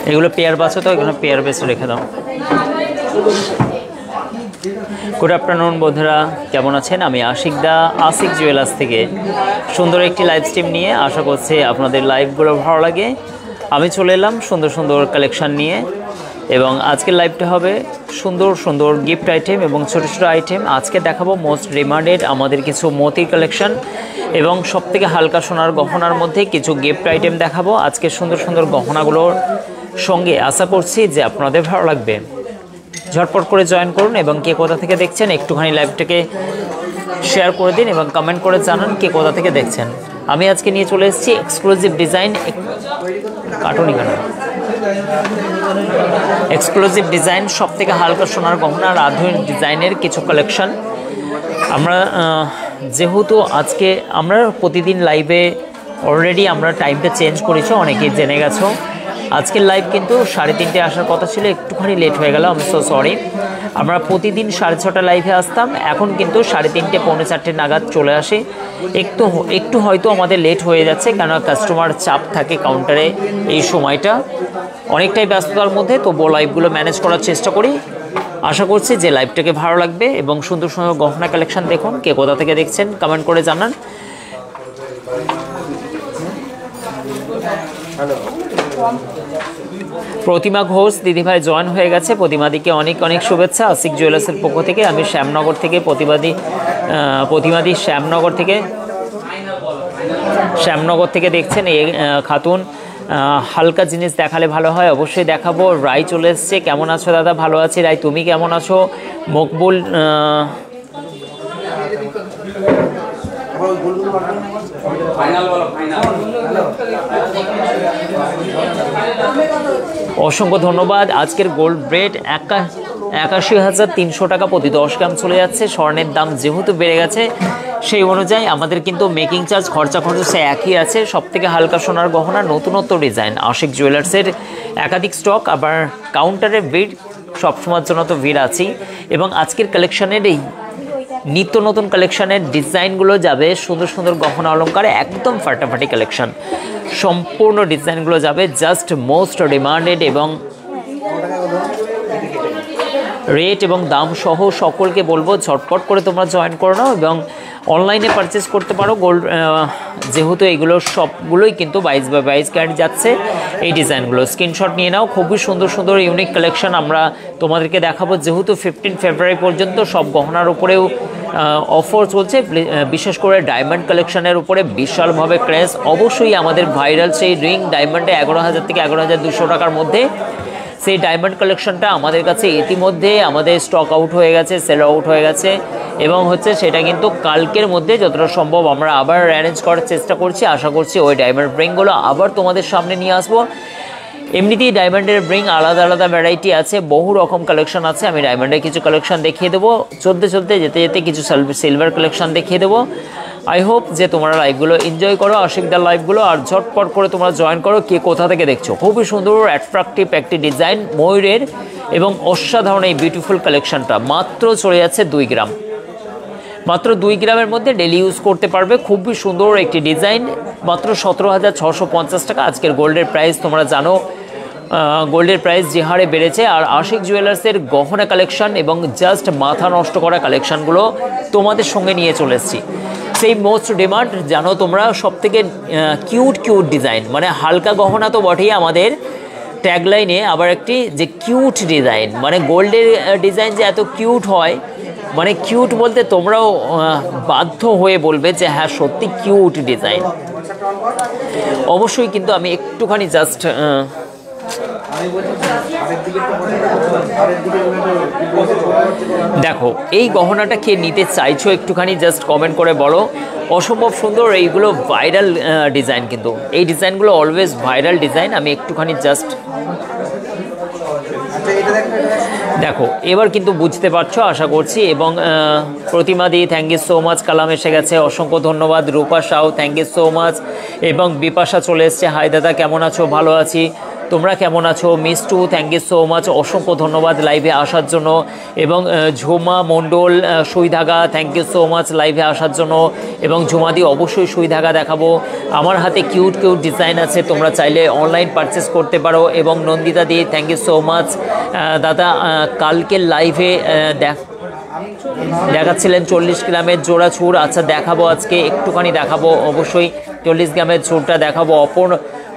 এগুলো পেয়ার বাছো তো, এগুলো পেয়ার বেছে রেখে দাও। গুড আফটারনুন বন্ধুরা, কেমন আছেন? আমি আশিক দা, আশিক জুয়েলার্স থেকে সুন্দর একটি লাইভ স্ট্রিম নিয়ে। আশা করছি আপনাদের লাইভগুলো ভালো লাগে। আমি চলে এলাম সুন্দর সুন্দর কালেকশান নিয়ে, এবং আজকের লাইভটা হবে সুন্দর সুন্দর গিফট আইটেম এবং ছোটো ছোটো আইটেম। আজকে দেখাবো মোস্ট ডিমান্ডেড আমাদের কিছু মতির কালেকশান এবং সবথেকে হালকা সোনার গহনার মধ্যে কিছু গিফট আইটেম দেখাবো। আজকে সুন্দর সুন্দর গহনাগুলোর সঙ্গে আশা করছি যে আপনাদের ভালো লাগবে। ঝটপট করে জয়েন করুন এবং কে কোথা থেকে দেখছেন একটুখানি লাইভটাকে শেয়ার করে দিন এবং কমেন্ট করে জানান কে কোথা থেকে দেখছেন। আমি আজকে নিয়ে চলে এসেছি এক্সক্লুসিভ ডিজাইন, কার্টুনি কানা এক্সক্লুসিভ ডিজাইন, সব থেকে হালকা সোনার গহনা আর আধুনিক ডিজাইনের কিছু কালেকশন। আমরা যেহেতু আজকে আমরা প্রতিদিন লাইভে অলরেডি আমরা টাইমটা চেঞ্জ করেছি, অনেকেই জেনে গেছো। আজকের লাইভ কিন্তু 3:30 আসার কথা ছিল, একটুখানি লেট হয়ে গেল, আমি সো সরি। আমরা প্রতিদিন 6:30 লাইভে আসতাম, এখন কিন্তু 3:30 পৌনে 4টে নাগাদ চলে আসে। একটু হয়তো আমাদের লেট হয়ে যাচ্ছে, কেন কাস্টমার চাপ থাকে কাউন্টারে এই সময়টা, অনেকটাই ব্যস্ততার মধ্যে, তবুও লাইভগুলো ম্যানেজ করার চেষ্টা করি। আশা করছি যে লাইভটাকে ভালো লাগবে এবং সুন্দর সুন্দর গহনা কালেকশন দেখুন। কে কোথা থেকে দেখছেন কমেন্ট করে জানান। হ্যালো, প্রতিমা ঘোষ দিদিভাই জয়েন হয়ে গেছে। প্রতিমাদিকে অনেক অনেক শুভেচ্ছা আশিক জুয়েলার্সের পক্ষ থেকে। আমি শ্যামনগর থেকে প্রতিমাদি শ্যামনগর থেকে দেখছেন। এই খাতুন হালকা জিনিস দেখালে ভালো হয়, অবশ্যই দেখাবো। রাই চলে এসছে, কেমন আছো দাদা? ভালো আছি রাই, তুমি কেমন আছো? মকবুল অসংখ্য ধন্যবাদ। আজকের গোল্ড ব্রেড 81,300 টাকা প্রতি 10 গ্রাম চলে যাচ্ছে। স্বর্ণের দাম যেহেতু বেড়ে গেছে, সেই অনুযায়ী আমাদের কিন্তু মেকিং চার্জ খরচ সে একই আছে। সব থেকে হালকা সোনার গহনা, নতুনত্ব ডিজাইন, আশিক জুয়েলার্সের একাধিক স্টক, আবার কাউন্টারে ভিড় সবসময়ের জন্য তো ভিড় আছেই। এবং আজকের কালেকশানের এই নিত্য নতুন কালেকশানের ডিজাইনগুলো যাবে সুন্দর সুন্দর গহনা অলঙ্কারে, একদম ফাটাফাটি কালেকশান। সম্পূর্ণ ডিজাইনগুলো যাবে জাস্ট মোস্ট ডিমান্ডেড এবং রেট এবং দাম সহ সকলকে বলবো ঝটপট করে তোমরা জয়েন করে নাও এবং অনলাইনে পারচেস করতে পারো। গোল্ড যেহেতু এগুলো সবগুলোই কিন্তু 22x22 ক্যারেট যাচ্ছে। এই ডিজাইনগুলো স্ক্রিনশট নিয়ে নাও। খুবই সুন্দর সুন্দর ইউনিক কালেকশন আমরা তোমাদেরকে দেখাবো। যেহেতু 15 ফেব্রুয়ারি পর্যন্ত সব গহনার উপরেও অফার চলছে, বিশেষ করে ডায়মন্ড কালেকশনের উপরে বিশালভাবে ক্রেজ। অবশ্যই আমাদের ভাইরাল সেই রিং ডায়মন্ডে 11,000 থেকে 11,200 টাকার মধ্যে, সেই ডায়মন্ড কালেকশনটা আমাদের কাছে ইতিমধ্যে আমাদের স্টক আউট হয়ে গেছে, সেল আউট হয়ে গেছে এবং সেটা কিন্তু কালকের মধ্যে যতটা সম্ভব আমরা আবার অ্যারেঞ্জ করার চেষ্টা করছি। আশা করছি ওই ডায়মন্ড রিংগুলো আবার তোমাদের সামনে নিয়ে আসবো। এমনিতেই ডায়মন্ডের রিং আলাদা আলাদা ভ্যারাইটি আছে, বহু রকম কালেকশন আছে। আমি ডায়মন্ডের কিছু কালেকশন দেখিয়ে দেবো, যেতে যেতে কিছু সিলভার কালেকশন দেখিয়ে দেবো। আই হোপ যে তোমরা লাইভগুলো এনজয় করো, আশিকদার লাইভগুলো, আর ঝটপট করে তোমরা জয়েন করো কে কোথা থেকে দেখছো। খুবই সুন্দর অ্যাট্রাকটিভ একটি ডিজাইন ময়ূরের এবং অসাধারণ এই বিউটিফুল কালেকশনটা মাত্র চলে যাচ্ছে 2 গ্রাম, মাত্র 2 গ্রামের মধ্যে ডেলি ইউজ করতে পারবে। খুবই সুন্দর একটি ডিজাইন, মাত্র 17,650 টাকা। আজকের গোল্ডের প্রাইস তোমরা জানো, গোল্ডের প্রাইস যে হারে বেড়েছে। আর আশিক জুয়েলার্সের গহনা কালেকশন এবং জাস্ট মাথা নষ্ট করা কালেকশনগুলো তোমাদের সঙ্গে নিয়ে চলে এসেছি। সেই মোস্ট ডিমান্ড জানো তোমরা, সব থেকে কিউট ডিজাইন, মানে হালকা গহনা তো বটেই, আমাদের ট্যাগলাইনে আবার একটি যে কিউট ডিজাইন, মানে গোল্ডের ডিজাইন যে এত কিউট হয়, মানে কিউট বলতে তোমরাও বাধ্য হয়ে বলবে যে হ্যাঁ সত্যি কিউট ডিজাইন। অবশ্যই কিন্তু আমি একটুখানি জাস্ট দেখো এই গহনাটা কে নিতে চাইছো একটুখানি জাস্ট কমেন্ট করে বলো। অসম্ভব সুন্দর, এইগুলো ভাইরাল ডিজাইন, কিন্তু এই ডিজাইনগুলো অলওয়েজ ভাইরাল ডিজাইন। আমি একটুখানি জাস্ট দেখো, এবার কিন্তু বুঝতে পারছো আশা করছি। এবং Pratima di thank you so much, Kalam এসে গেছে, অসংখ্য ধন্যবাদ। Rupa Sau thank you so much, এবং বিপাশা চলে এসছে, হাই দাদা কেমন আছো? ভালো আছি, তোমরা কেমন আছো? Mishtu thank you so much, অসংখ্য ধন্যবাদ লাইভে আসার জন্য। এবং ঝুমা মণ্ডল সুই ধাগা থ্যাংক ইউ সো মাচ লাইভে আসার জন্য। এবং ঝুমাদি অবশ্যই সুই ধাগা দেখাবো, আমার হাতে কিউট কিউট ডিজাইন আছে, তোমরা চাইলে অনলাইন পারচেস করতে পারো। এবং নন্দিতা দি থ্যাংক ইউ সো মাচ দাদা, কালকে লাইভে দেখাচ্ছিলেন 40 গ্রামের জোড়া চুর, আচ্ছা দেখাবো আজকে, একটুখানি দেখাবো অবশ্যই 40 গ্রামের চুরটা দেখাবো।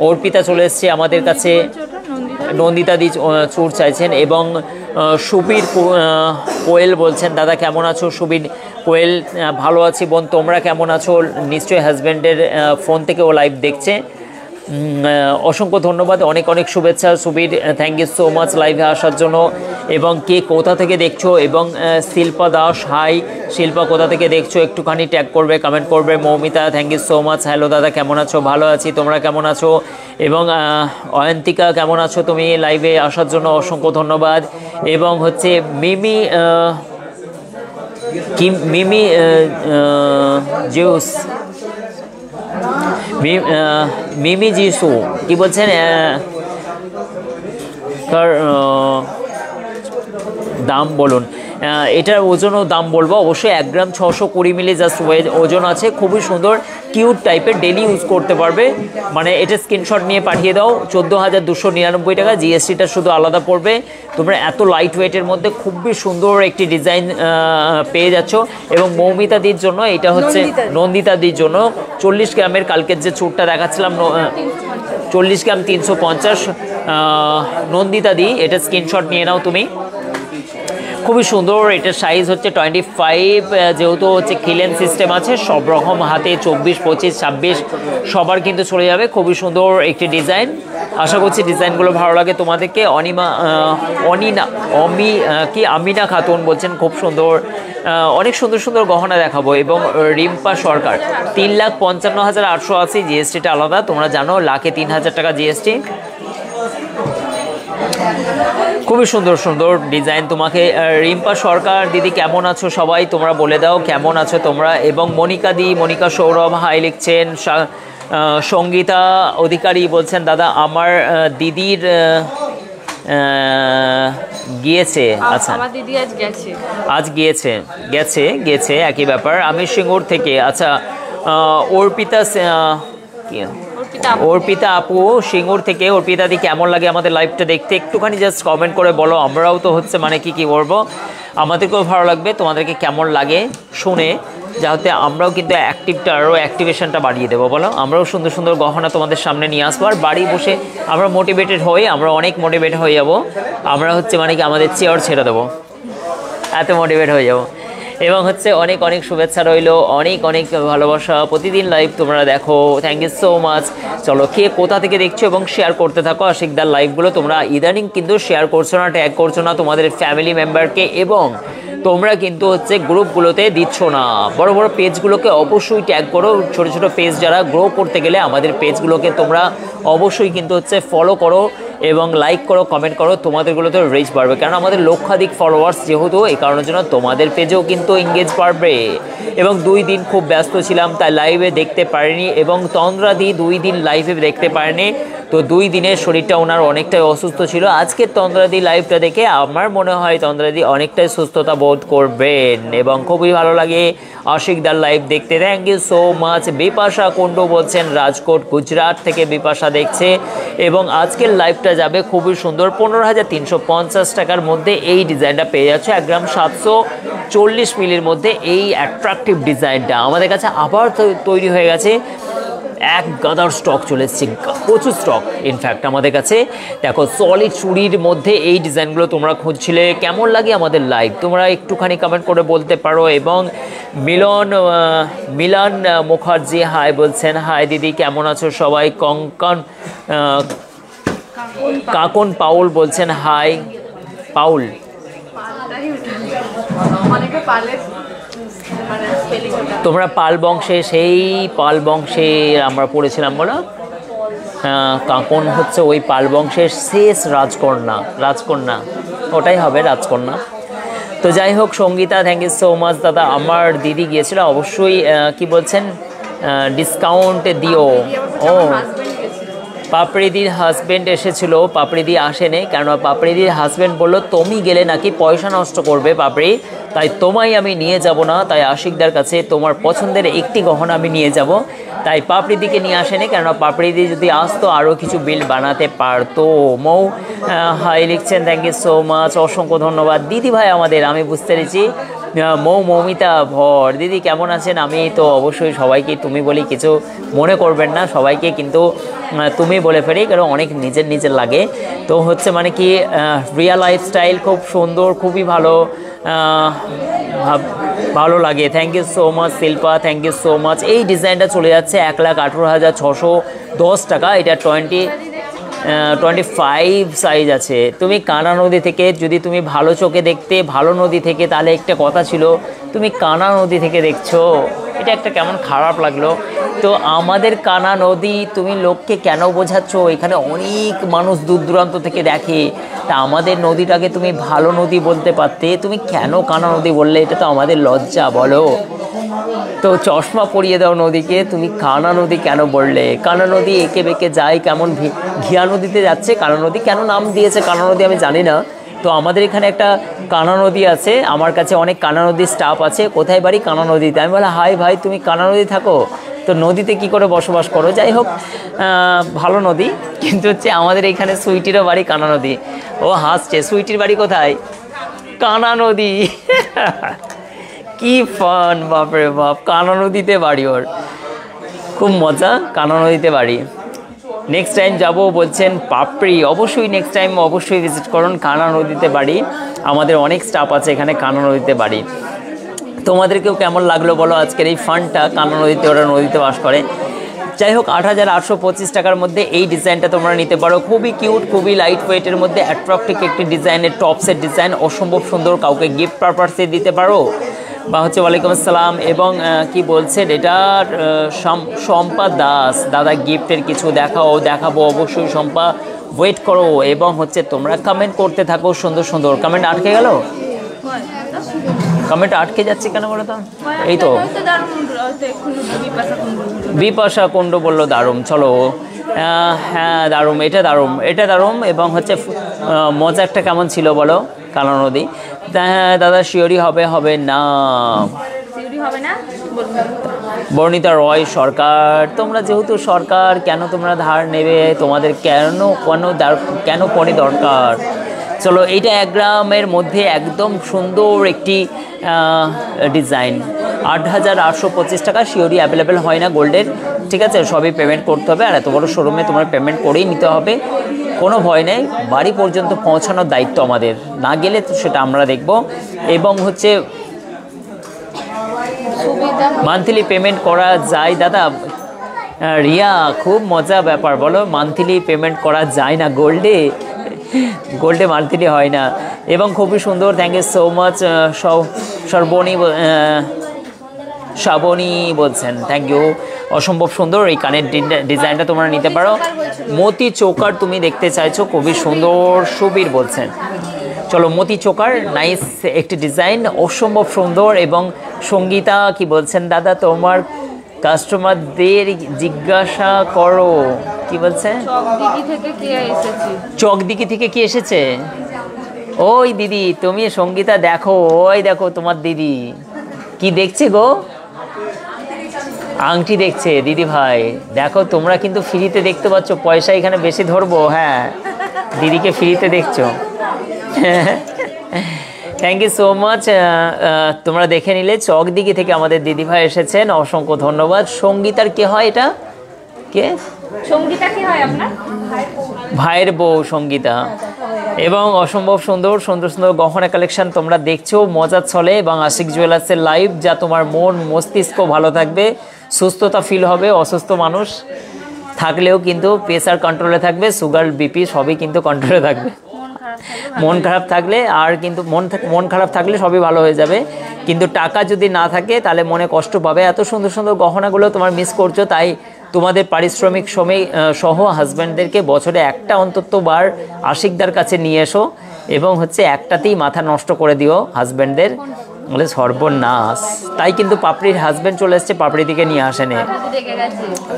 অর্পিতা চলে এসছে আমাদের কাছে, নন্দিতা দি চুর চাইছেন। এবং সুবীর কোয়েল বলছেন দাদা কেমন আছো? সুবীর কোয়েল ভালো আছি বোন, তোমরা কেমন আছো? নিশ্চয়ই হাজব্যান্ডের ফোন থেকে ও লাইভ দেখছে। অসংখ্য ধন্যবাদ, অনেক অনেক শুভেচ্ছা Subir, thank you so much লাইভে আসার জন্য। এবং কে কোথা থেকে দেখছো? এবং শিল্পা দাস হাই, শিল্পা কোথা থেকে দেখছো একটুখানি ট্যাগ করবে, কমেন্ট করবে। Moumita thank you so much, hello দাদা কেমন আছো? ভালো আছি, তোমরা কেমন আছো? এবং অয়ন্তিকা কেমন আছো তুমি? লাইভে আসার জন্য অসংখ্য ধন্যবাদ। এবং হচ্ছে মিমি মিমি জিউস, মিমি জিসু কি বলছেন? তার দাম বলুন। এটার ওজনও দাম বলবো অবশ্যই, 1 গ্রাম 620 মিলি জাস্ট ওজন আছে। খুবই সুন্দর কিউট টাইপের, ডেলি ইউজ করতে পারবে। মানে এটা স্ক্রিনশট নিয়ে পাঠিয়ে দাও, 14,299 টাকা, জিএসটিটা শুধু আলাদা পড়বে। তোমরা এত লাইট ওয়েটের মধ্যে খুবই সুন্দর একটি ডিজাইন পেয়ে যাচ্ছ। এবং মৌমিতা দির জন্য এটা হচ্ছে, নন্দিতা দির জন্য 40 গ্রামের কালকের যে চুরটা দেখাচ্ছিলাম 40 গ্রাম 350, নন্দিতা দি এটা স্ক্রিনশট নিয়ে নাও তুমি। খুবই সুন্দর, এটার সাইজ হচ্ছে 25, যেহেতু হচ্ছে খিলেন সিস্টেম আছে, সব রকম হাতে 24, 25, 26 সবার কিন্তু চলে যাবে। খুবই সুন্দর একটি ডিজাইন, আশা করছি ডিজাইনগুলো ভালো লাগে তোমাদেরকে। আমিনা খাতুন বলছেন খুব সুন্দর, অনেক সুন্দর সুন্দর গহনা দেখাবো। এবং রিম্পা সরকার 3,55,880, জিএসটিটা আলাদা, তোমরা জানো, 1,03,000 টাকা জিএসটি। খুবই সুন্দর সুন্দর ডিজাইন তোমাকে। রিম্পা সরকার দিদি কেমন আছো? সবাই তোমরা বলে দাও কেমন আছো তোমরা। এবং মনিকা দি, মনিকা সৌরভ হাই লিখছেন। সঙ্গীতা অধিকারী বলছেন দাদা আমার দিদির গিয়েছে, আচ্ছা আমার দিদি আজ গেছে, আজ গেছে একই ব্যাপার। আমি সিঙ্গুর থেকে, আচ্ছা অর্পিতা আপু সিঙ্গুর থেকে। অর্পিতা দি কেমন লাগে আমাদের লাইভটা দেখতে? একটুখানি জাস্ট কমেন্ট করে বলো, আমরাও তো হচ্ছে মানে কি বলবো, আমাদেরকেও ভালো লাগবে তোমাদেরকে কেমন লাগে শুনে, যাতে আমরাও কিন্তু অ্যাক্টিভেশনটা বাড়িয়ে দেবো। বলো, আমরাও সুন্দর সুন্দর গহনা তোমাদের সামনে নিয়ে আসবো, আর বাড়ি বসে আমরা মোটিভেটেড হই, আমরা অনেক মোটিভেট হয়ে যাব। আমরা হচ্ছে মানে কি আমাদের চেয়ার ছেড়ে দেবো, এত মোটিভেট হয়ে যাবো। এবং হচ্ছে অনেক অনেক শুভেচ্ছা রইল, অনেক অনেক ভালোবাসা। প্রতিদিন লাইভ তোমরা দেখো, থ্যাংক ইউ সো মাচ। চলো, কে কোথা থেকে দেখছো এবং শেয়ার করতে থাকো আশিকদার লাইভগুলো। তোমরা ইদানিং কিন্তু শেয়ার করছো না, ট্যাগ করছো না তোমাদের ফ্যামিলি মেম্বারকে, এবং তোমরা কিন্তু হচ্ছে গ্রুপগুলোতে দিচ্ছ না। বড় বড় পেজগুলোকে অবশ্যই ট্যাগ করো। ছোট ছোট পেজ যারা গ্রো করতে গেলে আমাদের পেজগুলোকে তোমরা অবশ্যই কিন্তু হচ্ছে ফলো করো এবং লাইক করো, কমেন্ট করো, তোমাদেরগুলোতে রিচ বাড়বে। কারণ আমাদের লক্ষাধিক ফলোয়ার্স যেহেতু, এই কারণের জন্য তোমাদের পেজেও কিন্তু এঙ্গেজ বাড়বে। এবং 2 দিন খুব ব্যস্ত ছিলাম, তাই লাইভে দেখতে পারিনি। এবং তন্দ্রাদি 2 দিন লাইভে দেখতে পারেনি, তো 2 দিনের শরীরটা ওনার অনেকটাই অসুস্থ ছিল। আজকের তন্দ্রাদি লাইভটা দেখে আমার মনে হয় তন্দ্রাদি অনেকটাই সুস্থতা বোধ করবেন, এবং খুবই ভালো লাগে আশিকদার লাইভ দেখতে। Thank you so much. Bipasha Kundu বলছেন রাজকোট গুজরাট থেকে বিপাশা দেখছে। এবং আজকের লাইভটা যাবে খুবই সুন্দর, 15,350 টাকার মধ্যে এই ডিজাইনটা পেয়ে যাচ্ছে। 1 গ্রাম 740 মিলির মধ্যে এই অ্যাট্রাকটিভ ডিজাইনটা আমাদের কাছে আবার তৈরি হয়ে গেছে। এক গাদার স্টক চলে এসছে, প্রচুর স্টক ইনফ্যাক্ট আমাদের কাছে। দেখো, সলিড চুড়ির মধ্যে এই ডিজাইনগুলো তোমরা খুঁজছিলে। কেমন লাগে আমাদের লাইভ তোমরা একটুখানি কমেন্ট করে বলতে পারো। এবং মিলন মুখার্জি হাই বলছেন, হাই দিদি কেমন আছো সবাই। কাকন পাউল বলছেন হাই পাউল। তোমরা পাল বংশে, সেই পাল বংশে আমরা পড়েছিলাম বলো। কাকন হচ্ছে ওই পাল বংশের শেষ রাজকন্যা, ওটাই হবে রাজকন্যা। তো যাই হোক Sangita, thank you so much দাদা। আমার দিদি গিয়েছিল, অবশ্যই কি বলছেন ডিসকাউন্ট দিও। ও পাপড়িদির হাজব্যান্ড এসেছিল, পাপড়িদি আসেনি, কেন পাপড়িদির হাজব্যান্ড বললো তুমি গেলে নাকি পয়সা নষ্ট করবে পাপড়ি, তাই তোমায় আমি নিয়ে যাব না, তাই আশিকদার কাছে তোমার পছন্দের একটি গহনা আমি নিয়ে যাব, তাই পাপড়িদিকে নিয়ে আসেনি। কেননা পাপড়িদি যদি আসতো আরও কিছু বিল বানাতে পারতো। মৌ হাই লিখছেন, থ্যাংক ইউ সো মাচ, অসংখ্য ধন্যবাদ দিদি ভাই আমাদের। আমি বুঝতে পেরেছি মৌমিতা ভর দিদি কেমন আছেন? আমি তো অবশ্যই সবাইকে তুমি বলি, কিছু মনে করবেন না, সবাইকে কিন্তু তুমি বলে ফেলি, কারণ অনেক নিজের লাগে। তো হচ্ছে মানে কি রিয়া লাইফস্টাইল খুব সুন্দর, খুবই ভালো লাগে। Thank you so much Shilpa, thank you so much. এই ডিজাইনটা চলে যাচ্ছে 1,18,610 টাকা। এটা 25 সাইজ আছে। তুমি কানা নদী থেকে, যদি তুমি ভালো চোখে দেখতে ভালো নদী থেকে, তাহলে একটা কথা ছিল, তুমি কানা নদী থেকে দেখছো, এটা একটা কেমন খারাপ লাগলো। তো আমাদের কানা নদী তুমি লোককে কেন বোঝাচ্ছ? এখানে অনেক মানুষ দূর দূরান্ত থেকে দেখে, তা আমাদের নদীটাকে তুমি ভালো নদী বলতে পারতে, তুমি কেন কানা নদী বললে? এটা তো আমাদের লজ্জা, বলো। তো চশমা পরিয়ে দাও নদীকে, তুমি কানা নদী কেন বললে? কানা নদী এঁকে বেঁকে যায়, কেমন ঘিয়া নদীতে যাচ্ছে। কানা নদী কেন নাম দিয়েছে কানা নদী আমি জানি না। তো আমাদের এখানে একটা কানা নদী আছে, আমার কাছে অনেক কানা নদীর স্টাফ আছে, কোথায় বাড়ি? কানা নদীতে। আমি বলি হাই ভাই, তুমি কানা নদী থাকো, তো নদীতে কি করে বসবাস করো? যাই হোক ভালো নদী, কিন্তু হচ্ছে আমাদের এখানে সুইটিরও বাড়ি কানা নদী। ও হাসছে, সুইটির বাড়ি কোথায়? কানা নদী। কি ফান, বাপরে বাপ, কানা নদীতে বাড়ি ওর, খুব মজা, কানা নদীতে বাড়ি। নেক্সট টাইম যাব বলছেন পাপড়ি, অবশ্যই নেক্সট টাইম অবশ্যই ভিজিট করুন। কানা নদীতে বাড়ি, আমাদের অনেক স্টাফ আছে এখানে, কানা নদীতে বাড়ি। তোমাদেরকেও কেমন লাগলো বলো আজকের এই ফানটা? কানা নদীতে, ওরা নদীতে বাস করে। যাই হোক 8,825 টাকার মধ্যে এই ডিজাইনটা তোমরা নিতে পারো, খুবই কিউট, খুবই লাইট ওয়েটের মধ্যে অ্যাট্রাক্টিভ একটি ডিজাইনের টপসের ডিজাইন, অসম্ভব সুন্দর, কাউকে গিফট পারপাসে দিতে পারো। বা হচ্ছে ওয়ালাইকুম আসসালাম। এবং কি বলছেন এটা শম্পা দাস, দাদা গিফটের কিছু দেখাবো অবশ্যই শম্পা, ওয়েট করো। এবং হচ্ছে তোমরা কমেন্ট করতে থাকো, সুন্দর সুন্দর কমেন্ট। আটকে গেল কমেন্ট, আটকে যাচ্ছে কেন বলো তো? এই তো বিপাশা কুণ্ডু বললো দারুম, চলো হ্যাঁ দারুম, এটা দারুম। এবং হচ্ছে মজাকটা কেমন ছিল বলো? কানা নদী, হ্যাঁ দাদা শিওরি হবে না বর্ণিতা রয় সরকার, তোমরা যেহেতু সরকার, কেন তোমরা ধার নেবে? তোমাদের কেন পরে দরকার? চলো এইটা 1 গ্রামের মধ্যে একদম সুন্দর একটি ডিজাইন, 8,825 টাকা। শিওরি অ্যাভেলেবেল হয় না গোল্ডের, ঠিক আছে, সবই পেমেন্ট করতে হবে। আর এত বড় শোরুমে তোমার পেমেন্ট করেই নিতে হবে, কোনো ভয় নেই। বাড়ি পর্যন্ত পৌঁছানোর দায়িত্ব আমাদের, না গেলে তো সেটা আমরা দেখব। এবং হচ্ছে মান্থলি পেমেন্ট করা যায় দাদা? রিয়া খুব মজা ব্যাপার, বলো মান্থলি পেমেন্ট করা যায় না গোল্ডে মান্থলি হয় না। এবং খুবই সুন্দর, thank you so much. Shrabani বলছেন থ্যাংক ইউ, অসম্ভব সুন্দর এই কানের ডিজাইনটা তোমরা নিতে পারো। মতি চোকার তুমি দেখতে চাইছো, খুবই সুন্দর, সুবীর বলছেন। চলো মতি চোকার, নাইস একটি ডিজাইন, অসম্ভব সুন্দর। এবং সঙ্গীতা কি বলছেন দাদা? তোমার কাস্টমারদের জিজ্ঞাসা করো, কি বলছে? চকদিঘি থেকে কি এসেছে? ওই দিদি তুমি, সঙ্গীতা দেখো, ওই দেখো তোমার দিদি কি দেখছে গো, আংটি দেখছে দিদি ভাই। দেখো তোমরা কিন্তু ফ্রিতে দেখতে পাচ্ছ, পয়সা এখানে বেশি ধরবো। হ্যাঁ দিদিকে ফ্রিতে দেখছো। Thank you so much. তোমরা দেখে নিলে চকদিঘি থেকে আমাদের দিদিভাই এসেছেন, অসংখ্য ধন্যবাদ। সঙ্গীতার কে হয় এটা? কে সঙ্গীতা? কে হয় আপনার ভাইয়ের বউ সঙ্গীতা। এবং অসম্ভব সুন্দর সুন্দর সুন্দর গহনা কালেকশন তোমরা দেখছো মজার ছলে। এবং আশিক জুয়েলার্সের লাইভ, যা তোমার মন মস্তিষ্ক ভালো থাকবে, সুস্থতা ফিল হবে। অসুস্থ মানুষ থাকলেও কিন্তু প্রেসার কন্ট্রোলে থাকবে, সুগার বিপি সবই কিন্তু কন্ট্রোলে থাকবে। মন খারাপ থাকলে আর কিন্তু মন খারাপ থাকলে সবই ভালো হয়ে যাবে, কিন্তু টাকা যদি না থাকে তাহলে মনে কষ্ট পাবে। এত সুন্দর সুন্দর গহনাগুলো তোমার মিস করছো, তাই তোমাদের পারিশ্রমিক সহ হাজব্যান্ডদেরকে বছরে একটা অন্তত বার আশিকদার কাছে নিয়ে এসো, এবং হচ্ছে একটাতেই মাথা নষ্ট করে দিও হাজব্যান্ডদের, বলে সর্বনাশ। তাই কিন্তু পাপড়ির হাজব্যান্ড চলে এসছে, পাপড়িদিকে নিয়ে আসেনি,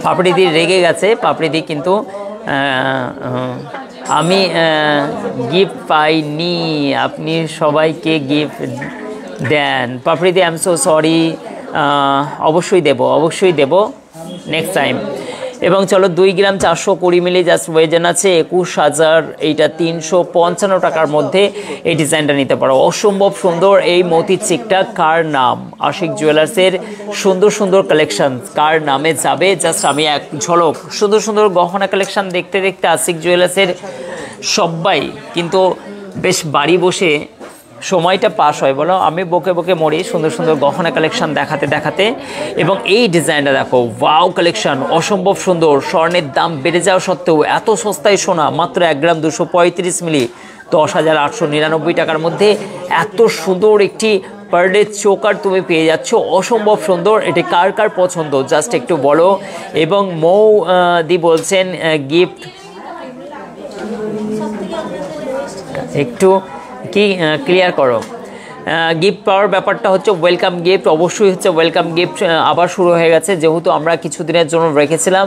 পাপড়িদি রেগে গেছে। পাপড়িদি কিন্তু আমি গিফট পাইনি, আপনি সবাইকে গিফট দেন। পাপড়িদি আই এম সো সরি, অবশ্যই দেব নেক্সট টাইম। এবং চলো 2 গ্রাম 420 মিলি জাস্ট ওয়েজেন আছে 21,000, এইটা 355 টাকার মধ্যে এই ডিজাইনটা নিতে পারো। অসম্ভব সুন্দর এই মতির চিকটা। কার নাম? আশিক জুয়েলার্সের সুন্দর সুন্দর কালেকশন কার নামে যাবে জাস্ট আমি এক ঝলক। সুন্দর সুন্দর গহনা কালেকশন দেখতে দেখতে আশিক জুয়েলার্সের সবাই কিন্তু বেশ বাড়ি বসে সময়টা পাস হয় বলো, আমি বকে বকে মরি সুন্দর সুন্দর গহনা কালেকশন দেখাতে দেখাতে। এবং এই ডিজাইনটা দেখো, ওয়াও কালেকশন, অসম্ভব সুন্দর। স্বর্ণের দাম বেড়ে যাওয়া সত্ত্বেও এত সস্তায় সোনা, মাত্র 1 গ্রাম 235 মিলি 10,899 টাকার মধ্যে এত সুন্দর একটি পার ডে চোকার তুমি পেয়ে যাচ্ছ, অসম্ভব সুন্দর। এটি কার কার পছন্দ জাস্ট একটু বলো। এবং দি বলছেন গিফট একটু কি ক্লিয়ার করো। গিফট পাওয়ার ব্যাপারটা হচ্ছে ওয়েলকাম গিফট, অবশ্যই হচ্ছে ওয়েলকাম গিফট আবার শুরু হয়ে গেছে, যেহেতু আমরা কিছুদিনের জন্য রেখেছিলাম,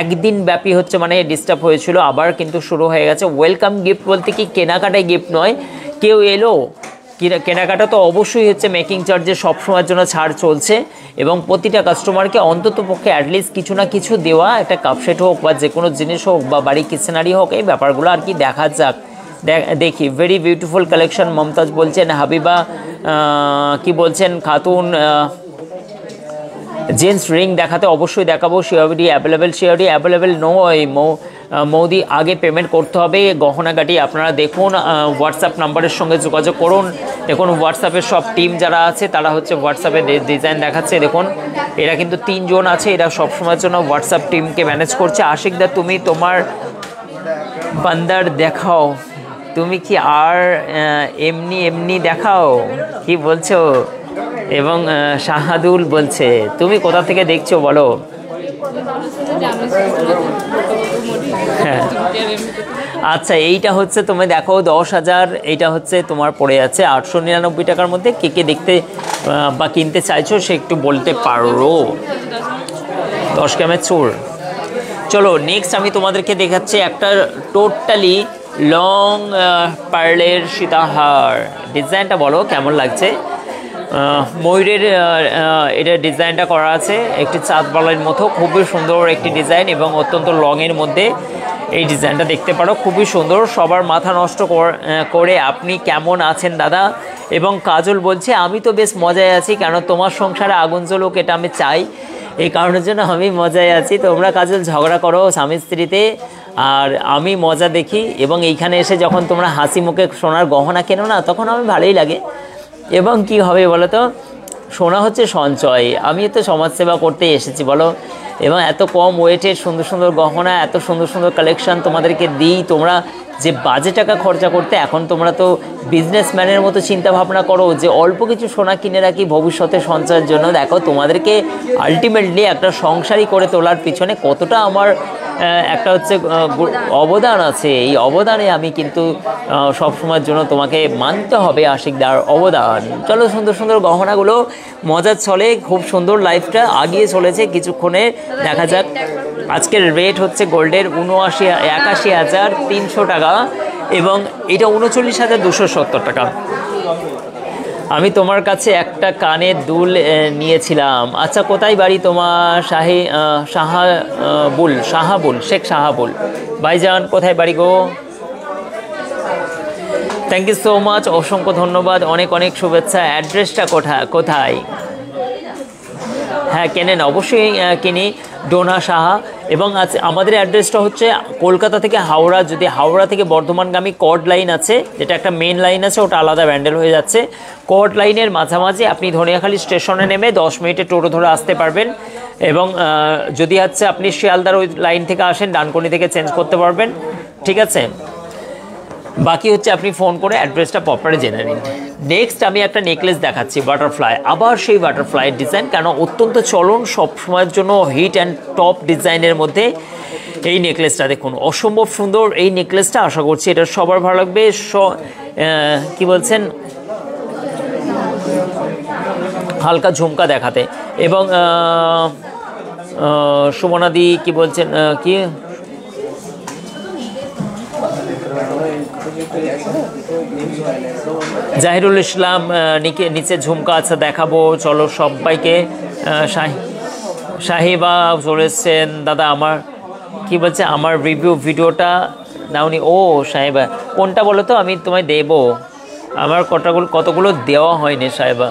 একদিন ব্যাপী হচ্ছে মানে ডিস্টার্ব হয়েছিল, আবার কিন্তু শুরু হয়ে গেছে। ওয়েলকাম গিফট বলতে কি কেনাকাটায় গিফট নয়, কেউ এলো কেনাকাটা তো অবশ্যই হচ্ছে মেকিং চার্জে সবসময়ের জন্য ছাড় চলছে, এবং প্রতিটা কাস্টমারকে অন্তত পক্ষে অ্যাটলিস্ট কিছু না কিছু দেওয়া, একটা কাপসেট হোক বা যে কোনো জিনিস হোক বা বাড়ির কিচেনারি হোক, এই ব্যাপারগুলো আর কি দেখা যাক। দেখি ভেরি বিউটিফুল কালেকশন। মমতাজ বলছেন, হাবিবা কি বলছেন, খাতুন জেন্টস রিং দেখাতে অবশ্যই দেখাবো, সিওরিটি অ্যাভেলেবেল নয় মৌদি, আগে পেমেন্ট করতে হবে। গহনাগাটি আপনারা দেখুন, হোয়াটসঅ্যাপ নাম্বারের সঙ্গে যোগাযোগ করুন। দেখুন হোয়াটসঅ্যাপের সব টিম যারা আছে তারা হচ্ছে হোয়াটসঅ্যাপে ডিজাইন দেখাচ্ছে। দেখুন এরা কিন্তু 3 জন আছে, এরা সবসময়ের জন্য হোয়াটসঅ্যাপ টিমকে ম্যানেজ করছে। আশিকদা তুমি তোমার বান্দার দেখাও, তুমি কি আর এমনি দেখাও, কি বলছো? এবং শাহাদুল বলছে, তুমি কোথা থেকে দেখছো বলো? হ্যাঁ আচ্ছা, এইটা হচ্ছে তুমি দেখো 10,000, এইটা হচ্ছে তোমার পড়ে আছে 899 টাকার মধ্যে। কে কে দেখতে বা কিনতে চাইছো সে একটু বলতে পারো। 10 গ্রামের চোর। চলো নেক্সট আমি তোমাদেরকে দেখাচ্ছি একটা টোটালি লং পার্লের সীতাহার। ডিজাইনটা বলো কেমন লাগছে? ময়ূরের এটা ডিজাইনটা করা আছে, একটি চাঁদ বলের মতো, খুবই সুন্দর একটি ডিজাইন এবং অত্যন্ত লংয়ের মধ্যে এই ডিজাইনটা দেখতে পারো, খুবই সুন্দর। সবার মাথা নষ্ট করে আপনি কেমন আছেন দাদা? এবং কাজল বলছে, আমি তো বেশ মজায় আছি, কেন তোমার সংসারে আগুন জ্বলুক এটা আমি চাই, এই কারণের জন্য আমি মজায় আছি। তোমরা কাজল ঝগড়া করো স্বামী স্ত্রীতে, আর আমি মজা দেখি। এবং এইখানে এসে যখন তোমরা হাসি মুখে সোনার গহনা কেনো না, তখন আমি ভালোই লাগে। এবং কি হবে বলো তো, সোনা হচ্ছে সঞ্চয়, আমি তো সমাজসেবা করতে এসেছি বলো। এবং এত কম ওয়েটের সুন্দর সুন্দর গহনা, এত সুন্দর সুন্দর কালেকশান তোমাদেরকে দিই। তোমরা যে বাজে টাকা খরচা করতে, এখন তোমরা তো বিজনেসম্যানের মতো চিন্তা ভাবনা করো যে অল্প কিছু সোনা কিনে রাখি ভবিষ্যতে সঞ্চয়ের জন্য। দেখো তোমাদেরকে আলটিমেটলি একটা সংসারী করে তোলার পিছনে কতটা আমার একটা হচ্ছে অবদান আছে, এই অবদানে আমি কিন্তু সবসময়ের জন্য তোমাকে মানতে হবে আশিকদার অবদান। চলো সুন্দর সুন্দর গহনাগুলো মজার ছলে খুব সুন্দর লাইফটা আগিয়ে চলেছে, কিছুক্ষণে দেখা যাক। আজকের রেট হচ্ছে গোল্ডের 81,300 টাকা এবং এটা 39,270 টাকা। আমি তোমার কাছে একটা কানের দুল নিয়েছিলাম। আচ্ছা কোথায় বাড়ি তোমার? শাহাবুল, শেখ শাহাবুল ভাইজান, কোথায় বাড়ি গো? থ্যাংক ইউ সো মাচ, অসংখ্য ধন্যবাদ, অনেক অনেক শুভেচ্ছা। অ্যাড্রেসটা কোথায়? হ্যাঁ কেনেন, অবশ্যই কিনি, ডোনা সাহা। এবং আমাদের অ্যাড্রেসটা হচ্ছে কলকাতা থেকে হাওড়া, যদি হাওড়া থেকে বর্ধমানগামী কর্ড লাইন আছে, যেটা একটা মেন লাইন আছে, ওটা আলাদা ব্যান্ডেল হয়ে যাচ্ছে। কর্ড লাইনের মাঝামাঝি আপনি ধনিয়াখালী স্টেশনে নেমে 10 মিনিটে টোটো ধরে আসতে পারবেন। এবং যদি হচ্ছে আপনি শিয়ালদার ওই লাইন থেকে আসেন, ডানকুনি থেকে চেঞ্জ করতে পারবেন, ঠিক আছে। বাকি হচ্ছে আপনি ফোন করে অ্যাড্রেসটা প্রপারে জেনে নিন। নেক্সট আমি একটা নেকলেস দেখাচ্ছি, বাটারফ্লাই, আবার সেই বাটারফ্লাইয়ের ডিজাইন, কেন অত্যন্ত চলন সব সময়ের জন্য হিট অ্যান্ড টপ ডিজাইনের মধ্যে এই নেকলেসটা দেখুন, অসম্ভব সুন্দর এই নেকলেসটা। আশা করছি এটা সবার ভালো লাগবে। কি বলছেন, হালকা ঝুমকা দেখাতে, এবং সুমনাদি কি বলছেন, কি জাহিরুল ইসলাম নিচে ঝুমকা আছে দেখাবো, চলো সবাইকে। সাহিবা চলে এসছেন, দাদা আমার কি বলছে, আমার রিভিউ ভিডিওটা নাওনি। ও সাহেবা, কোনটা বলো তো, আমি তোমায় দেবো। আমার কতগুলো দেওয়া হয়নি সাহেবা,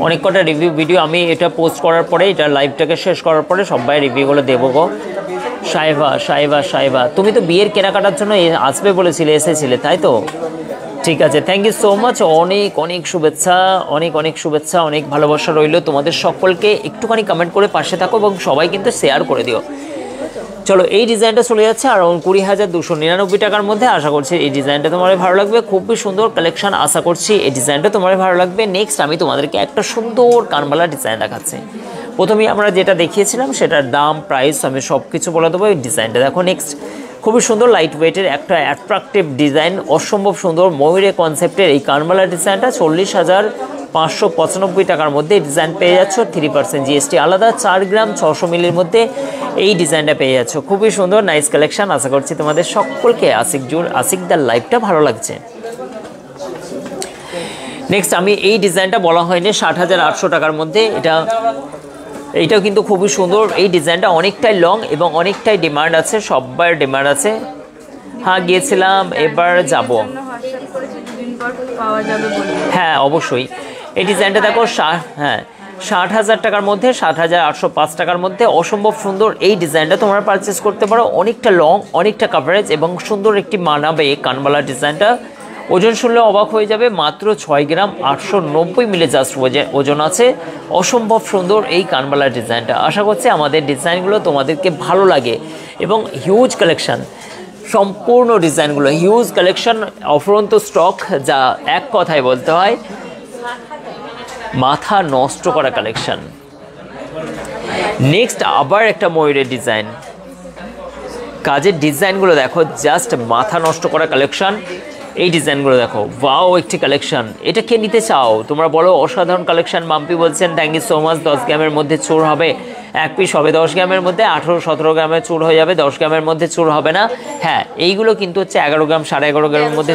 অনেক কটা রিভিউ ভিডিও আমি এটা পোস্ট করার পরে, এটা লাইভটাকে শেষ করার পরে সবাই রিভিউগুলো দেবো গো। সাহেবা তুমি তো বিয়ের কেনাকাটার জন্য আসবে বলেছিলে, এসেছিলে তাই তো? ঠিক আছে, থ্যাংক ইউ সো মাচ, অনেক শুভেচ্ছা, অনেক শুভেচ্ছা, অনেক ভালোবাসা রইল তোমাদের সকলকে। একটুখানি কমেন্ট করে পাশে থাকো এবং সবাই কিন্তু শেয়ার করে দিও। চলো, এই ডিজাইনটা চলে যাচ্ছে আর 20,299 টাকার মধ্যে। আশা করছি এই ডিজাইনটা তোমার ভালো লাগবে, খুবই সুন্দর কালেকশন, আশা করছি এই ডিজাইনটা তোমার ভালো লাগবে। নেক্সট আমি তোমাদেরকে একটা সুন্দর কানবালা ডিজাইন দেখাচ্ছি। প্রথমেই আমরা যেটা দেখিয়েছিলাম সেটার দাম, প্রাইস আমি সব কিছু বলে দেবো। এই ডিজাইনটা দেখো, নেক্সট খুবই সুন্দর লাইট ওয়েটের একটা অ্যাট্রাকটিভ ডিজাইন, অসম্ভব সুন্দর ময়ূরে কনসেপ্টের এই কানবালা ডিজাইনটা 40,595 টাকার মধ্যে এই ডিজাইন পেয়ে যাচ্ছ। 3% জিএসটি আলাদা, 4 গ্রাম 600 মিলির মধ্যে এই ডিজাইনটা পেয়ে যাচ্ছ। খুবই সুন্দর নাইস কালেকশন। আশা করছি তোমাদের সকলকে আশিকদার লাইফটা ভালো লাগছে। নেক্সট আমি এই ডিজাইনটা বলা হয়নি, 60,800 টাকার মধ্যে। এইটাও কিন্তু খুবই সুন্দর। এই ডিজাইনটা অনেকটাই লং এবং অনেকটাই ডিমান্ড আছে, সবার ডিমান্ড আছে। হ্যাঁ গিয়েছিলাম, এবার যাব। হ্যাঁ অবশ্যই। এই ডিজাইনটা দেখো, 60,000 টাকার মধ্যে, 60,805 টাকার মধ্যে, অসম্ভব সুন্দর এই ডিজাইনটা তোমরা পারচেস করতে পারো। অনেকটা লং, অনেকটা কাভারেজ এবং সুন্দর একটি মানাবে কানবালা ডিজাইনটা। ওজন শুনলে অবাক হয়ে যাবে, মাত্র 6 গ্রাম 890 মিলি জাস্ট ওজন আছে। অসম্ভব সুন্দর এই কানবালা ডিজাইনটা। আশা করছি আমাদের ডিজাইনগুলো তোমাদেরকে ভালো লাগে এবং হিউজ কালেকশন, সম্পূর্ণ ডিজাইনগুলো হিউজ কালেকশন, অফুরন্ত স্টক, যা এক কথায় বলতে হয় মাথা নষ্ট করা কালেকশন। নেক্সট আবার একটা ময়ূরের ডিজাইন, কাজের ডিজাইনগুলো দেখো, জাস্ট মাথা নষ্ট করা কালেকশন। এই ডিজাইনগুলো দেখো, ওয়াও একটি কালেকশন। এটা কে নিতে চাও তোমরা বলো, অসাধারণ কালেকশন। মাম্পি বলছেন থ্যাংক ইউ সো মাচ। 10 গ্রামের মধ্যে চুর হবে, এক পিস হবে 10 গ্রামের মধ্যে, 18-17 গ্রামের চুর হয়ে যাবে, 10 গ্রামের মধ্যে চুর হবে না। হ্যাঁ এইগুলো কিন্তু হচ্ছে 11 গ্রাম 11.5 গ্রামের মধ্যে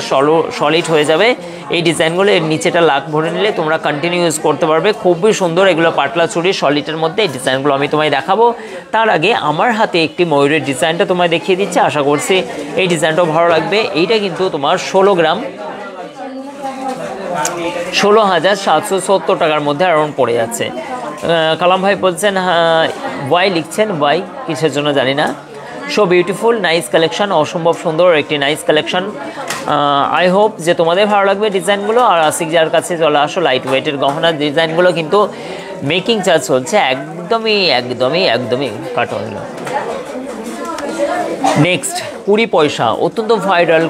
সলিড হয়ে যাবে এই ডিজাইনগুলো। এর নিচেটা লাখ ভরে নিলে তোমরা কন্টিনিউ ইউজ করতে পারবে, খুবই সুন্দর। এগুলো পাতলা চুরি সলিডের মধ্যে। এই ডিজাইনগুলো আমি তোমায় দেখাবো, তার আগে আমার হাতে একটি ময়ূরের ডিজাইনটা তোমায় দেখিয়ে দিচ্ছি। আশা করছি এই ডিজাইনটাও ভালো লাগবে। এইটা কিন্তু তোমার 16 গ্রাম 16,770 টাকার মধ্যে অ্যারাউন্ড পড়ে যাচ্ছে। কালাম ভাই বলছেন, ওয়াই লিখছেন, ওয়াই কিসের জন্য জানি না। সো বিউটিফুল, নাইস কালেকশন, অসম্ভব সুন্দর একটি নাইস কালেকশন। আই হোপ যে তোমাদের ভালো লাগবে ডিজাইনগুলো। আর আশিক যার কাছে চলে আসো, লাইট ওয়েটের গহনার ডিজাইনগুলো কিন্তু মেকিং চার্জ চলছে, একদমই কাটো হলো। নেক্সট 20 পয়সা, অত্যন্ত ভাইরাল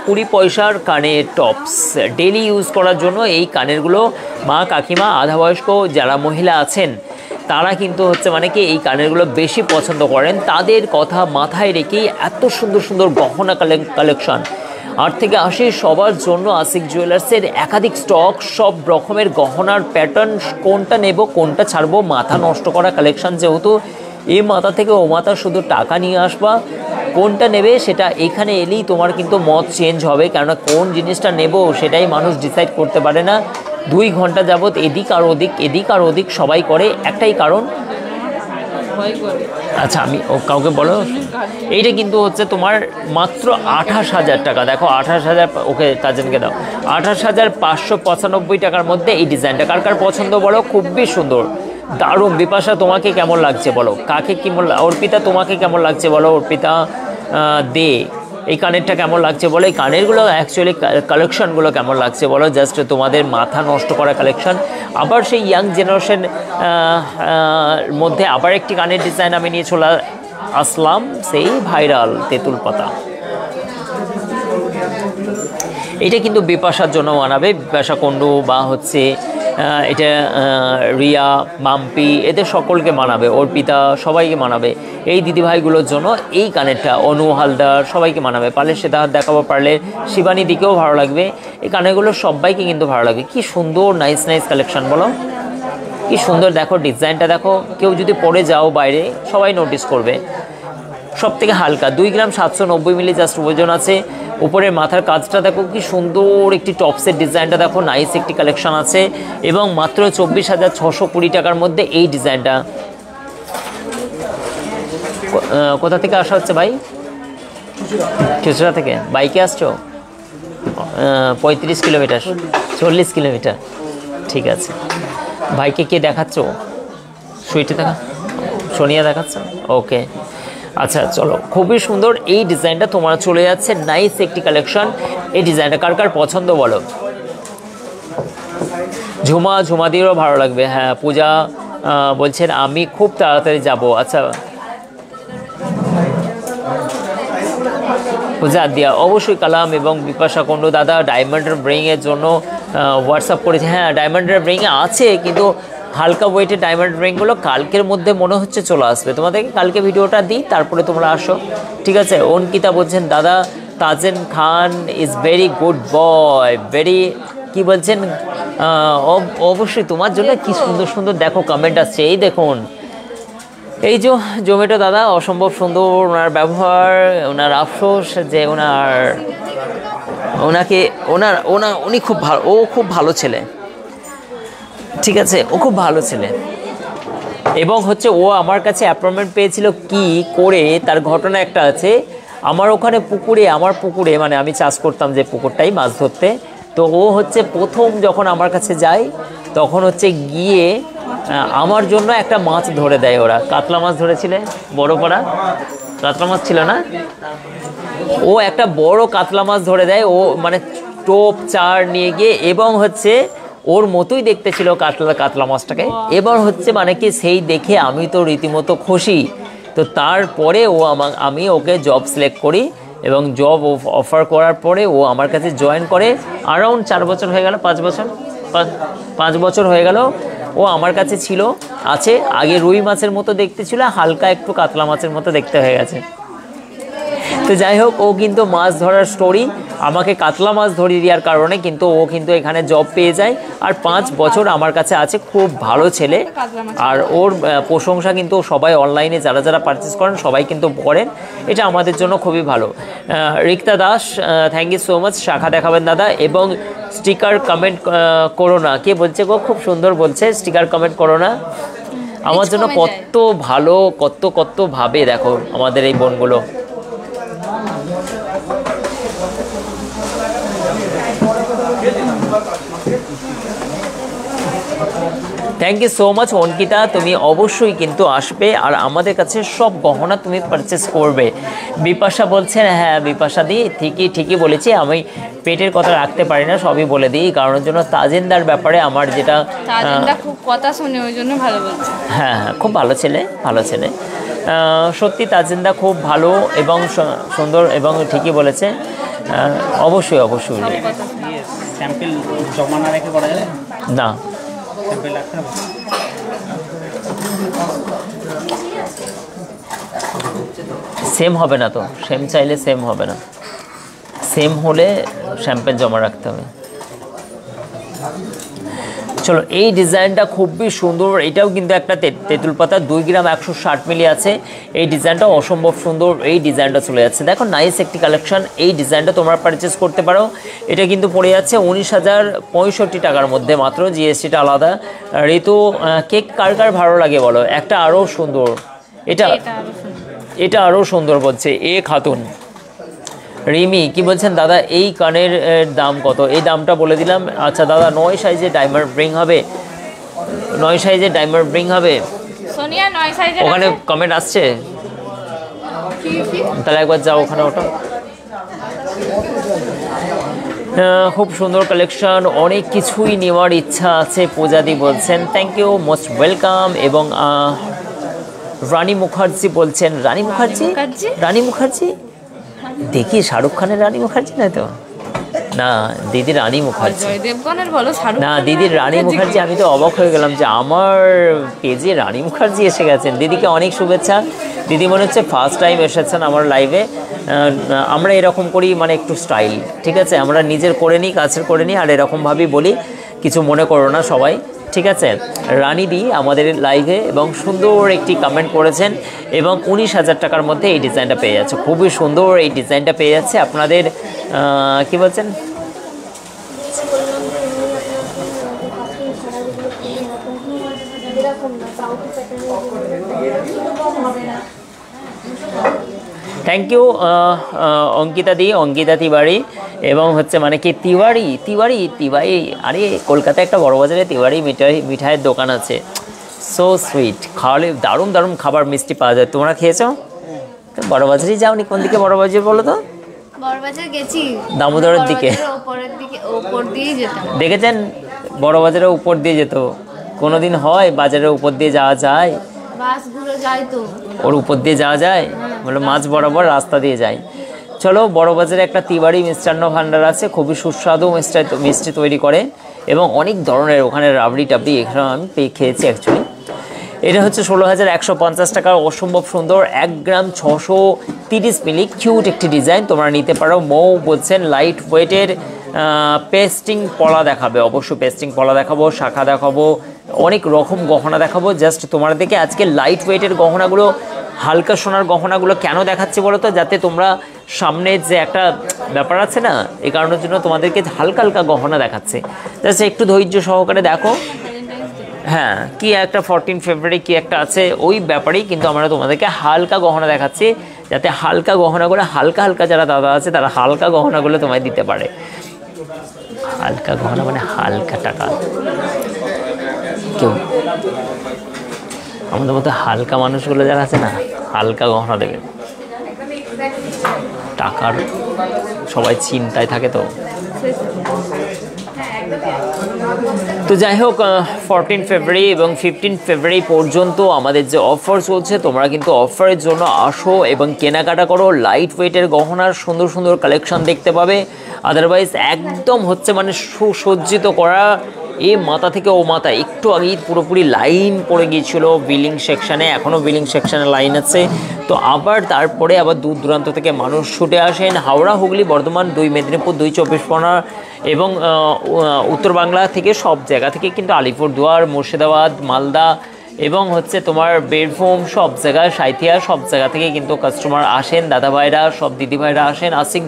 20 পয়সার কানের টপস, ডেলি ইউজ করার জন্য এই কানেরগুলো মা কাকিমা আধা বয়স্ক যারা মহিলা আছেন তারা কিন্তু হচ্ছে মানে কি এই কানেরগুলো বেশি পছন্দ করেন। তাদের কথা মাথায় রেখেই এত সুন্দর সুন্দর গহনা কালেকশন। আর থেকে আসে সবার জন্য আশিক জুয়েলার্সের একাধিক স্টক, সব রকমের গহনার প্যাটার্ন, কোনটা নেব কোনটা ছাড়বো, মাথা নষ্ট করা কালেকশন। যেহেতু এই মাথা থেকে ও মাথা শুধু টাকা নিয়ে আসবা, কোনটা নেবে সেটা এখানে এলেই তোমার কিন্তু মত চেঞ্জ হবে। কেননা কোন জিনিসটা নেব সেটাই মানুষ ডিসাইড করতে পারে না। 2 ঘন্টা যাবৎ এদিক আর ওদিক সবাই করে, একটাই কারণ। আচ্ছা আমি কাউকে বলো, এইটা কিন্তু হচ্ছে তোমার মাত্র 28,000 টাকা। দেখো 28,000, ওকে তাজেনকে দাও, 28,595 টাকার মধ্যে এই ডিজাইনটা। কার কার পছন্দ বলো, খুবই সুন্দর, দারুণ। বিপাশা তোমাকে কেমন লাগছে বলো, কাকে কেমন, অর্পিতা তোমাকে কেমন লাগছে বলো, অর্পিতা দে এই কানেরটা কেমন লাগছে বলো, এই কানেরগুলো অ্যাকচুয়ালি কালেকশনগুলো কেমন লাগছে বলো, জাস্ট তোমাদের মাথা নষ্ট করা কালেকশন। আবার সেই ইয়াং জেনারেশন মধ্যে আবার একটি কানের ডিজাইন আমি নিয়ে চলে আসলাম, সেই ভাইরাল তেঁতুল পাতা। এটা কিন্তু বিপাশার জন্য মানাবে, বিপাশা কুণ্ডু বা হচ্ছে এটা রিয়া, মাম্পি, এদের সকলকে মানাবে, অর্পিতা, সবাইকে মানাবে। এই দিদিভাইগুলোর জন্য এই কানেরটা, অনু হালদার, সবাইকে মানাবে। পারলে সেটা দেখাবো, পারলে শিবানী দিকেও ভালো লাগবে। এই কানেরগুলো সবাইকে কিন্তু ভালো লাগবে। কি সুন্দর নাইস নাইস কালেকশন বলো, কি সুন্দর দেখো ডিজাইনটা দেখো। কেউ যদি পরে যাও বাইরে সবাই নোটিস করবে। সব থেকে হালকা 2 গ্রাম 790 মিলি জাস্ট ওজন আছে। উপরের মাথার কাজটা দেখো কি সুন্দর, একটি টপসের ডিজাইনটা দেখো, নাইস একটি কালেকশন আছে। এবং মাত্র 24,620 টাকার মধ্যে এই ডিজাইনটা। কোথা থেকে আসা হচ্ছে ভাই? চুচড়া থেকে। বাইকে আসছো? 35 কিলোমিটার, 40 কিলোমিটার, ঠিক আছে। ভাইকে কে দেখাচ্ছ? সুইটে দেখা, সোনিয়া দেখাচ্ছ, ওকে। আচ্ছা চলো, খুবই সুন্দর এই ডিজাইনটা তোমার চলে যাচ্ছে, নাইস একটি কালেকশন। এই ডিজাইনটা কার কার পছন্দ বলো? ঝুমা দিয়েও ভালো লাগবে। হ্যাঁ, পূজা বলছেন আমি খুব তাড়াতাড়ি যাব। আচ্ছা পূজা দিয়া অবশ্যই কালাম এবং বিপাশা কুণ্ডু দাদা ডায়মন্ডের ব্রিংয়ের জন্য হোয়াটসঅ্যাপ করেছে। হ্যাঁ, ডায়মন্ডের ব্রিংয়ে আছে, কিন্তু হালকা ওয়েটের ডায়মন্ড রিংগুলো কালকের মধ্যে মনে হচ্ছে চলে আসবে। তোমাদেরকে কালকে ভিডিওটা দিই, তারপরে তোমরা আসো, ঠিক আছে। অঙ্কিতা বলছেন দাদা Tajen Khan is very good boy, very কি বলছেন, অবশ্যই তোমার জন্য কি সুন্দর সুন্দর দেখো কমেন্ট আসছে। এই দেখুন, এই যে জোম্যাটো দাদা অসম্ভব সুন্দর ওনার ব্যবহার, ওনার আফসোস যে উনি খুব ভালো, ও খুব ভালো ছেলে, ঠিক আছে, ও খুব ভালো ছেলে। এবং হচ্ছে ও আমার কাছে অ্যাপয়েন্টমেন্ট পেয়েছিল কি করে, তার ঘটনা একটা আছে। আমার ওখানে পুকুরে, আমার পুকুরে মানে আমি চাষ করতাম যে পুকুরটাই, মাছ ধরতে। তো ও হচ্ছে প্রথম যখন আমার কাছে যায় তখন হচ্ছে গিয়ে আমার জন্য একটা মাছ ধরে দেয়। ওরা কাতলা মাছ ধরেছিলে, বড় পাড়া কাতলা মাছ ছিল না, ও একটা বড় কাতলা মাছ ধরে দেয়। ও মানে টোপ চার নিয়ে গিয়ে, এবং হচ্ছে ওর মতোই দেখতে ছিল কাতলা মাছটাকে। এবার হচ্ছে মানে কি সেই দেখে আমি তো রীতিমতো খুশি। তো তারপরে আমি ওকে জব সিলেক্ট করি, এবং জব অফার করার পরে ও আমার কাছে জয়েন করে। অ্যারাউন্ড 4 বছর হয়ে গেল, 5 বছর হয়ে গেল ও আমার কাছে আছে। আগে রুই মাছের মতো দেখতে ছিল, হালকা একটু কাতলা মাছের মতো দেখতে হয়ে গেছে। তো যাই হোক, ও কিন্তু মাছ ধরার স্টোরি, আমাকে কাতলা মাছ ধরিয়ে দেওয়ার কারণে কিন্তু ও কিন্তু এখানে জব পেয়ে যায়। আর 5 বছর আমার কাছে আছে, খুব ভালো ছেলে। আর ওর প্রশংসা কিন্তু সবাই অনলাইনে যারা যারা পারচেস করেন সবাই কিন্তু করেন, এটা আমাদের জন্য খুবই ভালো। Rikta Das, thank you so much. শাখা দেখাবেন দাদা, এবং স্টিকার কমেন্ট করো না, কে বলছে গো, খুব সুন্দর বলছে, স্টিকার কমেন্ট করো না। আমার জন্য কত ভালো, কত ভাবে দেখো আমাদের এই বোনগুলো। Thank you so much Ankita, তুমি অবশ্যই কিন্তু আসবে আর আমাদের কাছে সব গহনা তুমি পারচেস করবে। বিপাশা বলছেন, হ্যাঁ বিপাশা দি ঠিকই বলেছি, আমি পেটের কথা রাখতে পারি না, সবই বলে দিই। কারণের জন্য তাজেন্দার ব্যাপারে আমার যেটা খুব কথা শুনে ওই জন্য ভালো বলছে। হ্যাঁ, খুব ভালো ছেলে। সত্যি তাজেন্দা খুব ভালো এবং সুন্দর, এবং ঠিকই বলেছে। অবশ্যই স্যাম্পল জমা না রেখে করা যাবে না, স্যাম্পল রাখতে হবে। সেম হবে না তো, সেম চাইলে সেম হবে না, সেম হলে স্যাম্পল জমা রাখতে হবে। চলো, এই ডিজাইনটা খুবই সুন্দর, এটাও কিন্তু একটা তেঁতুল পাতা, 2 গ্রাম 160 মিলি আছে। এই ডিজাইনটা অসম্ভব সুন্দর, এই ডিজাইনটা চলে যাচ্ছে দেখো, নাইস একটি কালেকশন। এই ডিজাইনটা তোমরা পারচেস করতে পারো। এটা কিন্তু পড়ে যাচ্ছে 19,065 টাকার মধ্যে মাত্র, জিএসটিটা আলাদা। ঋতু, কেক কার ভালো লাগে বলো, একটা আরও সুন্দর, এটা আরও সুন্দর বলছে এ খাতুন। রিমি কি বলছেন দাদা, এই কানের দাম কত? এই দামটা বলে দিলাম। আচ্ছা দাদা, 9 সাইজে ডায়মন্ড রিং হবে, 9 সাইজে ডায়মন্ড রিং হবে। সোনিয়া 9 সাইজে ওখানে কমেন্ট আসছে, তাহলে একবার যাও ওখানে, ওটা খুব সুন্দর কালেকশন, অনেক কিছুই নেওয়ার ইচ্ছা আছে পূজাদি বলছেন। Thank you, most welcome. এবং রানী মুখার্জি বলছেন, রানী মুখার্জি, রানী মুখার্জি দেখি শাহরুখ খানের রানী মুখার্জি না তো? না দিদি রানী মুখার্জি দেবগণের বলো, শাহরুখ না দিদির রানী মুখার্জি। আমি তো অবাক হয়ে গেলাম যে আমার পেজে রানী মুখার্জি এসে গেছেন। দিদিকে অনেক শুভেচ্ছা। দিদি মনে হচ্ছে ফার্স্ট টাইম এসেছেন আমার লাইভে। আমরা এরকম করি, মানে একটু স্টাইল, ঠিক আছে? আমরা নিজের করে নিই, কাছের করে নিই, আর এরকমভাবেই বলি, কিছু মনে করো না সবাই, ঠিক আছে? রানীদি আমাদের লাইভে এবং সুন্দর একটি কমেন্ট করেছেন এবং 19,000 টাকার মধ্যে এই ডিজাইনটা পেয়ে যাচ্ছে। খুবই সুন্দর এই ডিজাইনটা পেয়ে যাচ্ছে আপনাদের। কি বলছেন? থ্যাংক ইউ অঙ্কিতা দি, অঙ্কিতা তিওয়ারি। এবং হচ্ছে মানে কি তিওয়ারি, তিওয়ারি, তিওয়ারি, আরে কলকাতায় একটা বড় বাজারে তিওয়ারি মিঠাইয়ের দোকান আছে। সো সুইট, খাওয়ালে দারুণ দারুণ খাবার মিষ্টি পাওয়া যায়। তোমরা খেয়েছো? বড় বাজারেই যাওনি? কোন দিকে বড় বাজার বলো তো? বড়বাজার গেছি, দামোদরের দিকে। উপরের দিকে, উপর দিয়ে যেতাম। দেখেছেন বড় বাজারের উপর দিয়ে যেত? কোনোদিন হয় বাজারের উপর দিয়ে যাওয়া যায়? বাসগুলো যায় তো ওর উপর দিয়ে যাওয়া যায়, বলে মাছ বরাবর রাস্তা দিয়ে যায়। চলো, বড় বাজারে একটা তিওয়ারি মিষ্টান্ন ভাণ্ডার আছে, খুবই সুস্বাদু মিষ্টি তৈরি করে এবং অনেক ধরনের, ওখানে রাবড়ি টাবড়ি এখানে আমি খেয়েছি অ্যাকচুয়ালি। এটা হচ্ছে 16,150 টাকা, অসম্ভব সুন্দর, 1 গ্রাম 630 মিলি, কিউট একটি ডিজাইন। তোমরা নিতে পারো। মৌ বলছেন লাইট ওয়েটের পেস্টিং পলা দেখাবে, অবশ্যই পেস্টিং পলা দেখাবো, শাখা দেখাবো, অনেক রকম গহনা দেখাবো। জাস্ট তোমাদেরকে আজকে লাইট ওয়েটের গহনাগুলো, হালকা সোনার গহনাগুলো কেন দেখাচ্ছি বলো তো? যাতে তোমরা সামনে যে একটা ব্যাপার আছে না, এই কারণের জন্য তোমাদেরকে হালকা হালকা গহনা দেখাচ্ছে। জাস্ট একটু ধৈর্য সহকারে দেখো। হ্যাঁ, কি একটা 14 ফেব্রুয়ারি কি একটা আছে, ওই ব্যাপারেই কিন্তু আমরা তোমাদেরকে হালকা গহনা দেখাচ্ছি, যাতে হালকা গহনাগুলো, হালকা হালকা যারা দাদা আছে তারা হালকা গহনাগুলো তোমায় দিতে পারে। হালকা গহনা মানে হালকা টাকা। কেউ আমাদের মতো হালকা মানুষগুলো যারা আছে না, হালকা গহনা দেবে। টাকার সবাই চিন্তায় থাকে তো। তো যাই হোক, 14 ফেব্রুয়ারি এবং 15 ফেব্রুয়ারি পর্যন্ত আমাদের যে অফার চলছে, তোমরা কিন্তু অফারের জন্য আসো এবং কেনাকাটা করো। লাইট ওয়েটের গহনার সুন্দর সুন্দর কালেকশন দেখতে পাবে। আদারওয়াইজ একদম হচ্ছে মানে সুসজ্জিত করা, এই মাথা থেকে ও মাথা। একটু আগেই পুরোপুরি লাইন পড়ে গিয়েছিল বিলিং সেকশানে, এখনও বিলিং সেকশানে লাইন আছে। তো আবার তারপরে আবার দূর দূরান্ত থেকে মানুষ ছুটে আসেন। হাওড়া, হুগলি, বর্ধমান, 2 মেদিনীপুর, 2 চব্বিশ পরগনা এবং উত্তর বাংলা থেকে সব জায়গা থেকে কিন্তু, আলিপুরদুয়ার, মুর্শিদাবাদ, মালদা এবং হচ্ছে তোমার বীরভূম, সব জায়গায়, সাঁইথিয়া, সব জায়গা থেকে কিন্তু কাস্টমার আসেন, দাদাভাইরা, সব দিদিভাইরা আসেন। আশিক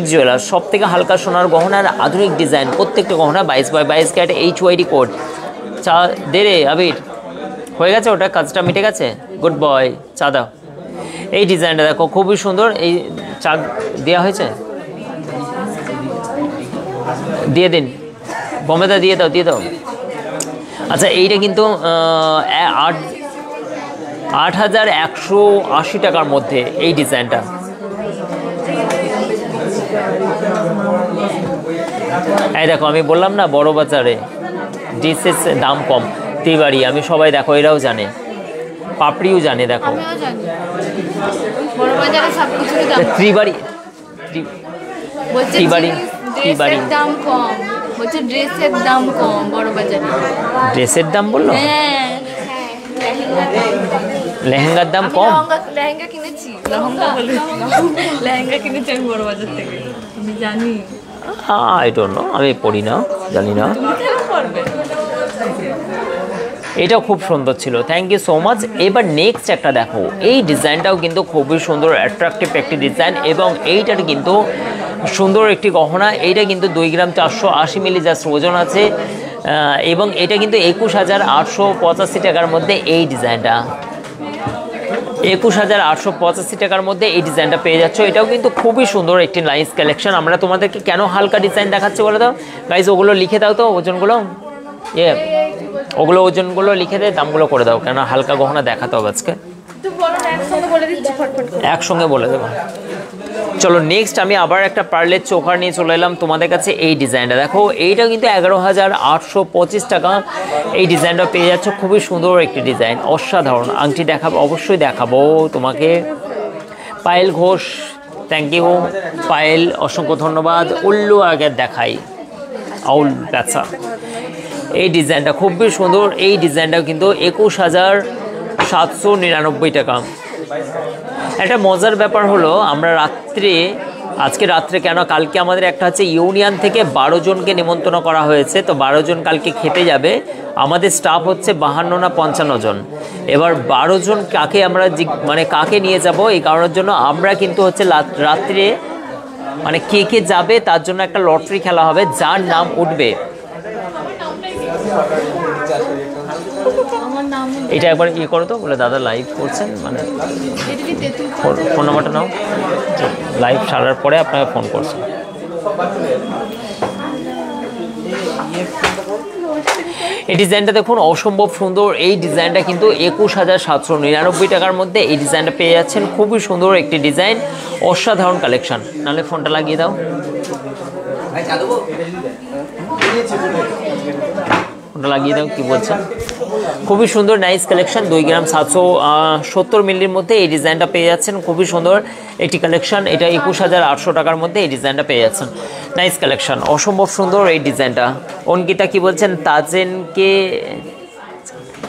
জুয়েলার্স সব থেকে হালকা সোনার গহনার আধুনিক ডিজাইন, প্রত্যেকটা গহনা 22x22 ক্যারেট, HYD কোড। চা দে রে আবির, হয়ে গেছে ওটা, কাজটা মিটে গেছে। গুড বয়, চা দাও। এই ডিজাইনটা দেখো, খুবই সুন্দর। এই চা দেওয়া হয়েছে, দিয়ে দিন বমেদা, দিয়ে দাও। আচ্ছা, এইটা কিন্তু 8,180 টাকার মধ্যে এই ডিজাইনটা। এই দেখো, আমি বললাম না বড় বাজারে ড্রেসের দাম কম। তিওয়ারি, আমি সবাই দেখো, এরাও জানে, পাপড়িও জানে। দেখো ত্রিবাড়ি, ড্রেসের দাম কম, বলছে ড্রেসের দাম কম বড় বাজারে। ড্রেসের দাম বললো? লেহেঙ্গার দাম কম? লেহেঙ্গা কিনেছি, লেহেঙ্গা কিনেছি আমি বড় বাজার থেকে, আমি জানি। আই ডোন্ট নো, আমি পড়ি না, জানি না। এটাও খুব সুন্দর ছিল, থ্যাংক ইউ সো মাচ। এবার নেক্সট একটা দেখো, এই ডিজাইনটাও কিন্তু খুবই সুন্দর, অ্যাট্রাকটিভ একটি ডিজাইন এবং এইটার কিন্তু সুন্দর একটি গহনা। এইটা কিন্তু 2 গ্রাম 480 মিলি জাস্ট ওজন আছে এবং এটা কিন্তু 21,885 টাকার মধ্যে এই ডিজাইনটা, 21,885 টাকার মধ্যে এই ডিজাইনটা পেয়ে যাচ্ছ। এটাও কিন্তু খুবই সুন্দর একটি নাইস কালেকশন। আমরা তোমাদেরকে কেন হালকা ডিজাইন দেখাচ্ছি বলে দাও গাইজ, ওগুলো লিখে দাও তো, ওজনগুলো, ওগুলো ওজনগুলো লিখে দেয়, দামগুলো করে দাও, কেন হালকা গহনা দেখাতে হবে আজকে। তুই বলো না, একসঙ্গে বলে দিচ্ছি ফটফট করে। একসঙ্গে বলে দেবো। চলো নেক্সট আমি আবার একটা পার্লের চোকার নিয়ে চলে এলাম তোমাদের কাছে। এই ডিজাইনটা দেখো, এইটা কিন্তু 11,825 টাকা। এই ডিজাইনটা পেয়ে যাচ্ছ, খুবই সুন্দর একটি ডিজাইন, অসাধারণ। আংটি দেখাবো, অবশ্যই দেখাবো তোমাকে। পায়েল ঘোষ, থ্যাংক ইউ পায়েল, অসংখ্য ধন্যবাদ। উল্লু আগে দেখাই, আউল আচ্ছা। এই ডিজাইনটা খুবই সুন্দর। এই ডিজাইনটা কিন্তু 21,799 টাকা। একটা মজার ব্যাপার হলো, আমরা আজকে রাত্রে কেন, কালকে আমাদের একটা হচ্ছে ইউনিয়ন থেকে 12 জনকে নিমন্ত্রণ করা হয়েছে। তো 12 জন কালকে খেতে যাবে। আমাদের স্টাফ হচ্ছে 52 না 55 জন। এবার 12 জন কাকে আমরা মানে কাকে নিয়ে যাব, এই কারণের জন্য আমরা কিন্তু হচ্ছে রাত্রে মানে কে কে যাবে তার জন্য একটা লটারি খেলা হবে। যার নাম উঠবে, এটা একবার ইয়ে করো তো, বলে দাদা লাইভ করছেন, মানে ফোন নাম্বারটা নাও, লাইভ সারার পরে আপনাকে ফোন করছেন। এই ডিজাইনটা দেখুন, অসম্ভব সুন্দর। এই ডিজাইনটা কিন্তু 21,799 টাকার মধ্যে এই ডিজাইনটা পেয়ে যাচ্ছেন। খুবই সুন্দর একটি ডিজাইন, অসাধারণ কালেকশন। নাহলে ফোনটা লাগিয়ে দাও, ফোনটা লাগিয়ে দাও, কি বলছেন। খুবই সুন্দর নাইস কালেকশন। 2 গ্রাম 770 মিলির মধ্যে এই ডিজাইনটা পেয়ে যাচ্ছেন। খুবই সুন্দর একটি কালেকশন। এটা 21,800 টাকার মধ্যে এই ডিজাইনটা পেয়ে যাচ্ছেন। নাইস কালেকশন, অসম্ভব সুন্দর এই ডিজাইনটা। অঙ্কিতা কি বলছেন,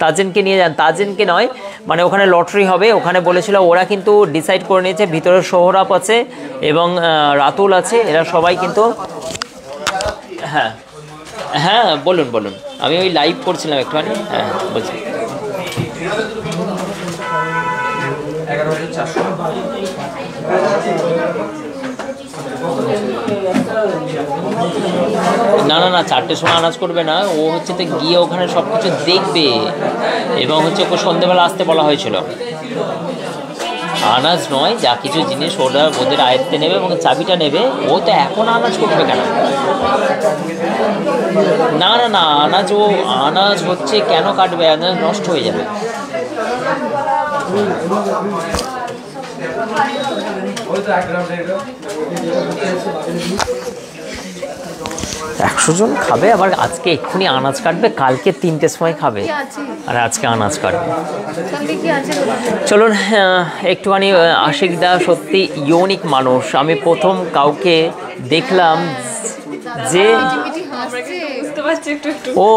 তাজেনকে নিয়ে যান। তাজেনকে নয়, মানে ওখানে লটারি হবে, ওখানে বলেছিল। ওরা কিন্তু ডিসাইড করে নিয়েছে, ভিতরে সোহরাব আছে এবং রাতুল আছে, এরা সবাই কিন্তু। হ্যাঁ হ্যাঁ বলুন বলুন, আমি ওই লাইভ করছিলাম একটুখানি। হ্যাঁ বলছি। না না না, 4টের সময় আনাজ করবে না, ও হচ্ছে তো গিয়ে ওখানে সব কিছু দেখবে এবং হচ্ছে ওকে সন্ধ্যেবেলা আসতে বলা হয়েছিল। আনাজ নয়, যা কিছু জিনিস ওরা ওদের আয়ত্তে নেবে এবং চাবিটা নেবে। ও তো এখন আনাজ করবে কেন? না না না, আনাজ হচ্ছে কেন কাটবে? আনাজ নষ্ট হয়ে যাবে। 100 জন খাবে, আবার আজকে এক্ষুনি আনাজ কাটবে, কালকে 3টের সময় খাবে, আর আজকে আনাজ কাটবে। চলুন একটুখানি। আশিকদা সত্যি ইউনিক মানুষ। আমি প্রথম কাউকে দেখলাম যে ও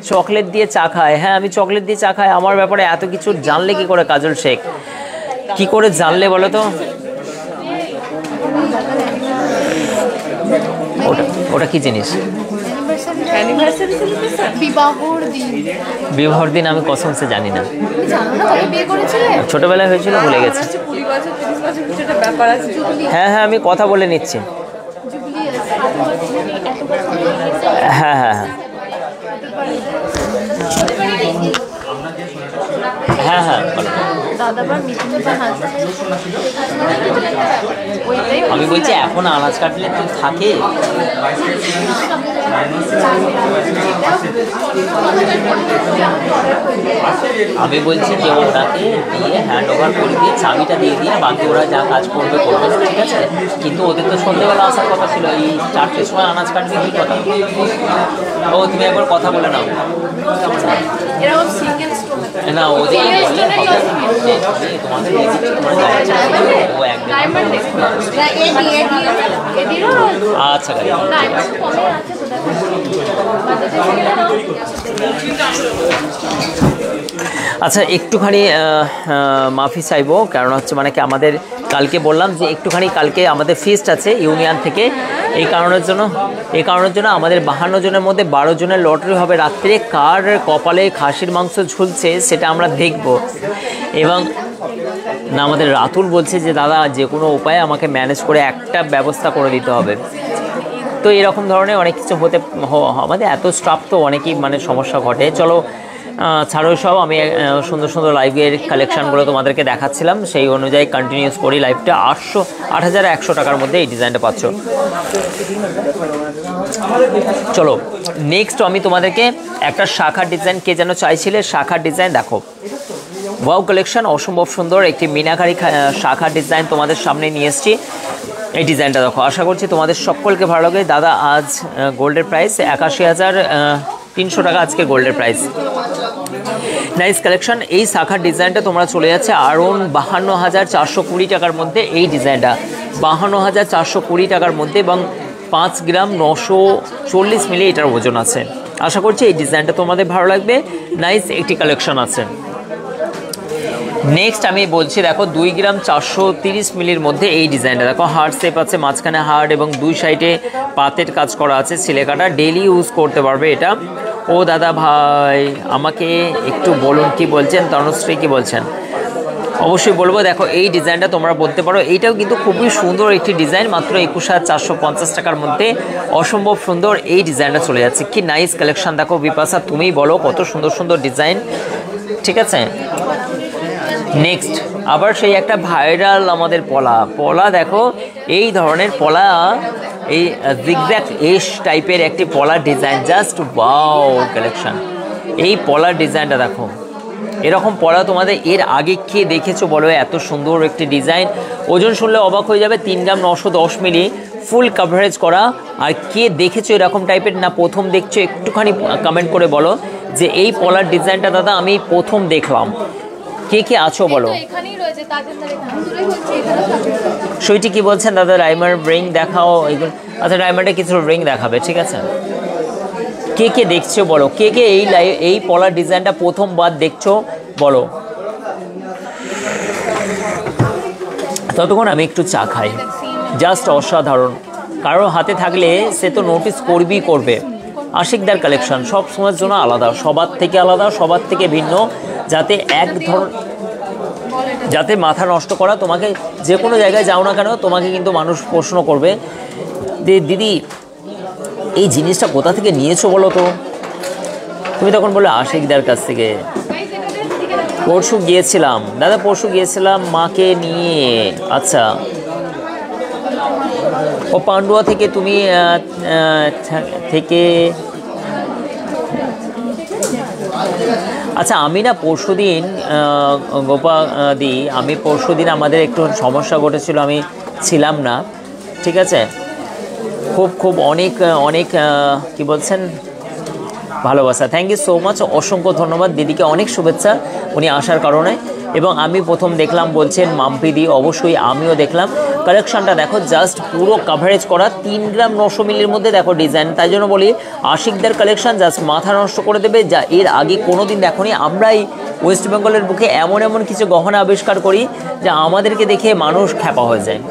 চকলেট দিয়ে চা খায়। হ্যাঁ, আমি চকলেট দিয়ে চা খাই। আমার ব্যাপারে এত কিছু জানলে কি করে কাজল শেখ? কি করে জানলে বলো তো? ওটা কি জিনিস? বিবাহর দিন আমি কসম সে জানি না। ছোটবেলায় হয়েছিল, ভুলে গেছি। হ্যাঁ হ্যাঁ, আমি কথা বলে নিচ্ছি। হ্যাঁ হ্যাঁ হ্যাঁ হ্যাঁ বলো। আমি বলছি এখন আনাজ কাটলে তো থাকে। আমি বলছি যে ওটাকে দিয়ে হ্যান্ড ওভার করে দিয়ে চাবিটা দিয়ে দিয়ে বাকি ওরা যা কাজ করবে করবে, ঠিক আছে। কিন্তু ওদের তো সন্ধ্যেবেলা আসার কথা ছিল, এই 4টের সময় আনাজ কাটবে, কি কথা? ও তুমি একবার কথা বলে নাও না, ওদের তোমাদের আচ্ছা। আচ্ছা একটুখানি মাফি চাইবো, কারণ হচ্ছে মানে কি আমাদের কালকে বললাম যে একটুখানি কালকে আমাদের ফিস্ট আছে ইউনিয়ন থেকে। এই কারণের জন্য আমাদের 52 জনের মধ্যে 12 জনের লটারি হবে রাত্রে। কার কপালে খাসির মাংস ঝুলছে সেটা আমরা দেখব। এবং না, আমাদের রাতুল বলছে যে দাদা যে কোনো উপায়ে আমাকে ম্যানেজ করে একটা ব্যবস্থা করে দিতে হবে। তো এরকম ধরনের অনেক কিছু হতে, আমাদের এত স্টাফ তো অনেকই মানে সমস্যা ঘটে। চলো ছাড়ো সব, আমি সুন্দর সুন্দর লাইভের কালেকশানগুলো তোমাদেরকে দেখাচ্ছিলাম, সেই অনুযায়ী কন্টিনিউস করি লাইভটা। 8,100 টাকার মধ্যে এই ডিজাইনটা পাচ্ছ। চলো নেক্সট আমি তোমাদেরকে একটা শাখার ডিজাইন, কে যেন চাইছিলে শাখার ডিজাইন, দেখো ওয়াও কালেকশন, অসম্ভব সুন্দর একটি মিনাকারি শাখা ডিজাইন তোমাদের সামনে নিয়ে এসেছি। এই ডিজাইনটা দেখো, আশা করছি তোমাদের সকলকে ভালো লাগে। দাদা আজ গোল্ডের প্রাইস 81,300 টাকা আজকে গোল্ডের প্রাইস। Nice collection. এই শাখার ডিজাইনটা তোমরা চলে যাচ্ছে আরন 52,420 টাকার মধ্যে। এই ডিজাইনটা 52,420 টাকার মধ্যে এবং 5 গ্রাম 940 মিলি এটার ওজন আছে। আশা করছি এই ডিজাইনটা তোমাদের ভালো লাগবে। নাইস একটি কালেকশন আছে। নেক্সট আমি বলছি দেখো 2 গ্রাম 430 মিলির মধ্যে এই ডিজাইনটা দেখো, হার্ট শেপ আছে, মাঝখানে হার্ট এবং দুই সাইডে পাতের কাজ করা আছে, সিলে কাটা, ডেলি ইউজ করতে পারবে এটা। ও দাদা ভাই আমাকে একটু বলুন কি বলছেন, তনুশ্রী কি বলছেন? অবশ্যই বলবো। দেখো এই ডিজাইনটা তোমরা বলতে পারো, এইটাও কিন্তু খুবই সুন্দর একটি ডিজাইন, মাত্র 21,450 টাকার মধ্যে অসম্ভব সুন্দর এই ডিজাইনটা চলে যাচ্ছে। কি নাইস কালেকশন দেখো বিপাশা, তুমিই বলো কত সুন্দর সুন্দর ডিজাইন, ঠিক আছে। নেক্সট আবার সেই একটা ভাইরাল আমাদের পলা দেখো, এই ধরনের পলা, এই জিগজ্যাগ এশ টাইপের একটি পলার ডিজাইন, জাস্ট ওয়াও কালেকশন। এই পলার ডিজাইনটা দেখো, এরকম পলা তোমাদের এর আগে কে দেখেছো বলো? এত সুন্দর একটি ডিজাইন, ওজন শুনলে অবাক হয়ে যাবে, 3 গ্রাম 910 মিলি, ফুল কাভারেজ করা। আর কে দেখেছো এরকম টাইপের, না প্রথম দেখছো? একটুখানি কমেন্ট করে বলো যে এই পলার ডিজাইনটা দাদা আমি প্রথম দেখলাম। কে কে আছো বলো? সুইটি কি বলছেন দাদা? রাইমার রিং দেখাও। আচ্ছা রাইমারটা কিছু রিং দেখাবে, ঠিক আছে। কে কে দেখছো বলো, কে কে এই পলার ডিজাইনটা প্রথমবার দেখছো বলো। ততক্ষণ আমি একটু চা খাই, জাস্ট অসাধারণ। কারো হাতে থাকলে সে তো নোটিস করবে। আশিকদার কালেকশন সব সময়ের জন্য আলাদা, সবার থেকে আলাদা, সবার থেকে ভিন্ন, যাতে যাতে মাথা নষ্ট করা, তোমাকে যে কোনো জায়গায় যাও না কেন তোমাকে কিন্তু মানুষ প্রশ্ন করবে যে দিদি এই জিনিসটা কোথা থেকে নিয়েছো বলো তো। তুমি তখন বলে আশিকদার কাছ থেকে। পরশু গিয়েছিলাম দাদা, পরশু গিয়েছিলাম মাকে নিয়ে। আচ্ছা, ও পান্ডুয়া থেকে তুমি থেকে। আচ্ছা আমি না পরশুদিন গোপাদি, আমি পরশুদিন আমাদের একটু সমস্যা ঘটেছিল, আমি ছিলাম না, ঠিক আছে। খুব অনেক কি বলছেন, ভালোবাসা। থ্যাংক ইউ সো মাচ, অসংখ্য ধন্যবাদ দিদিকে, অনেক শুভেচ্ছা উনি আসার কারণে। এবং আমি প্রথম দেখলাম বলছেন মাম্পিদি, অবশ্যই আমিও দেখলাম। কালেকশনটা দেখো, জাস্ট পুরো কাভারেজ করা, 3 গ্রাম 900 মিলির মধ্যে দেখো ডিজাইন। তাই জন্য বলি আশিকদার কালেকশন জাস্ট মাথা নষ্ট করে দেবে, যা এর আগে কোনো দিন দেখোনি। আমরাই ওয়েস্ট বেঙ্গলের বুকে এমন কিছু গহনা আবিষ্কার করি যা আমাদেরকে দেখে মানুষ খ্যাপা হয়ে যায়।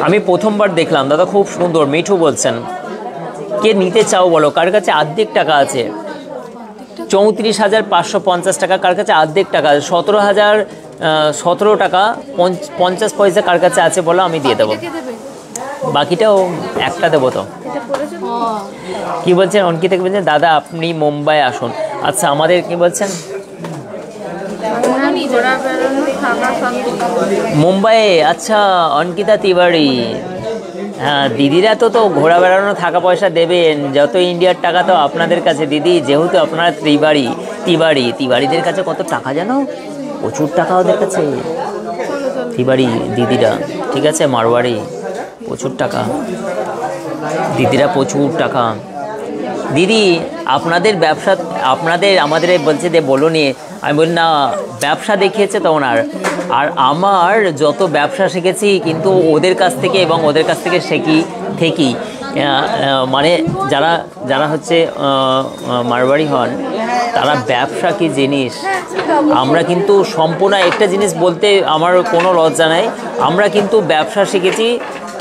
আমি প্রথমবার দেখলাম দাদা, খুব সুন্দর। মিঠু বলছেন কে নিতে চাও বলো, কার কাছে অর্ধেক টাকা আছে? 34,550 টাকা কার কাছে অর্ধেক টাকা? 17 টাকা 50 পয়সা কার কাছে আছে বলো, আমি দিয়ে দেবো। বাকিটাও একটা দেবো তো। কি বলছেন অঙ্কিতা, কি বলছেন দাদা আপনি মুম্বাই আসুন। আচ্ছা আমাদের কি বলছেন, মুম্বাইয়ে? আচ্ছা অঙ্কিতা তিওয়ারি, হ্যাঁ দিদিরা তো ঘোরা বেড়ানো থাকা পয়সা দেবেন, যত ইন্ডিয়ার টাকা তো আপনাদের কাছে দিদি, যেহেতু আপনারা তিওয়ারিদের কাছে কত টাকা জানো? প্রচুর টাকা ওদের কাছে, তিওয়ারি দিদিরা, ঠিক আছে। মারওয়ারি প্রচুর টাকা, দিদিরা প্রচুর টাকা। দিদি আপনাদের ব্যবসা, আমাদের বলছে যে বলো নিয়ে, আমি বলি না, ব্যবসা দেখিয়েছে তো ওনার। আর আমার যত ব্যবসা শিখেছি কিন্তু ওদের কাছ থেকে, এবং ওদের কাছ থেকে থেকেই মানে যারা হচ্ছে মারওয়ারি হন, তারা ব্যবসা কি জিনিস। আমরা কিন্তু সম্পূর্ণ একটা জিনিস বলতে আমার কোনো লজ্জা নাই, আমরা কিন্তু ব্যবসা শিখেছি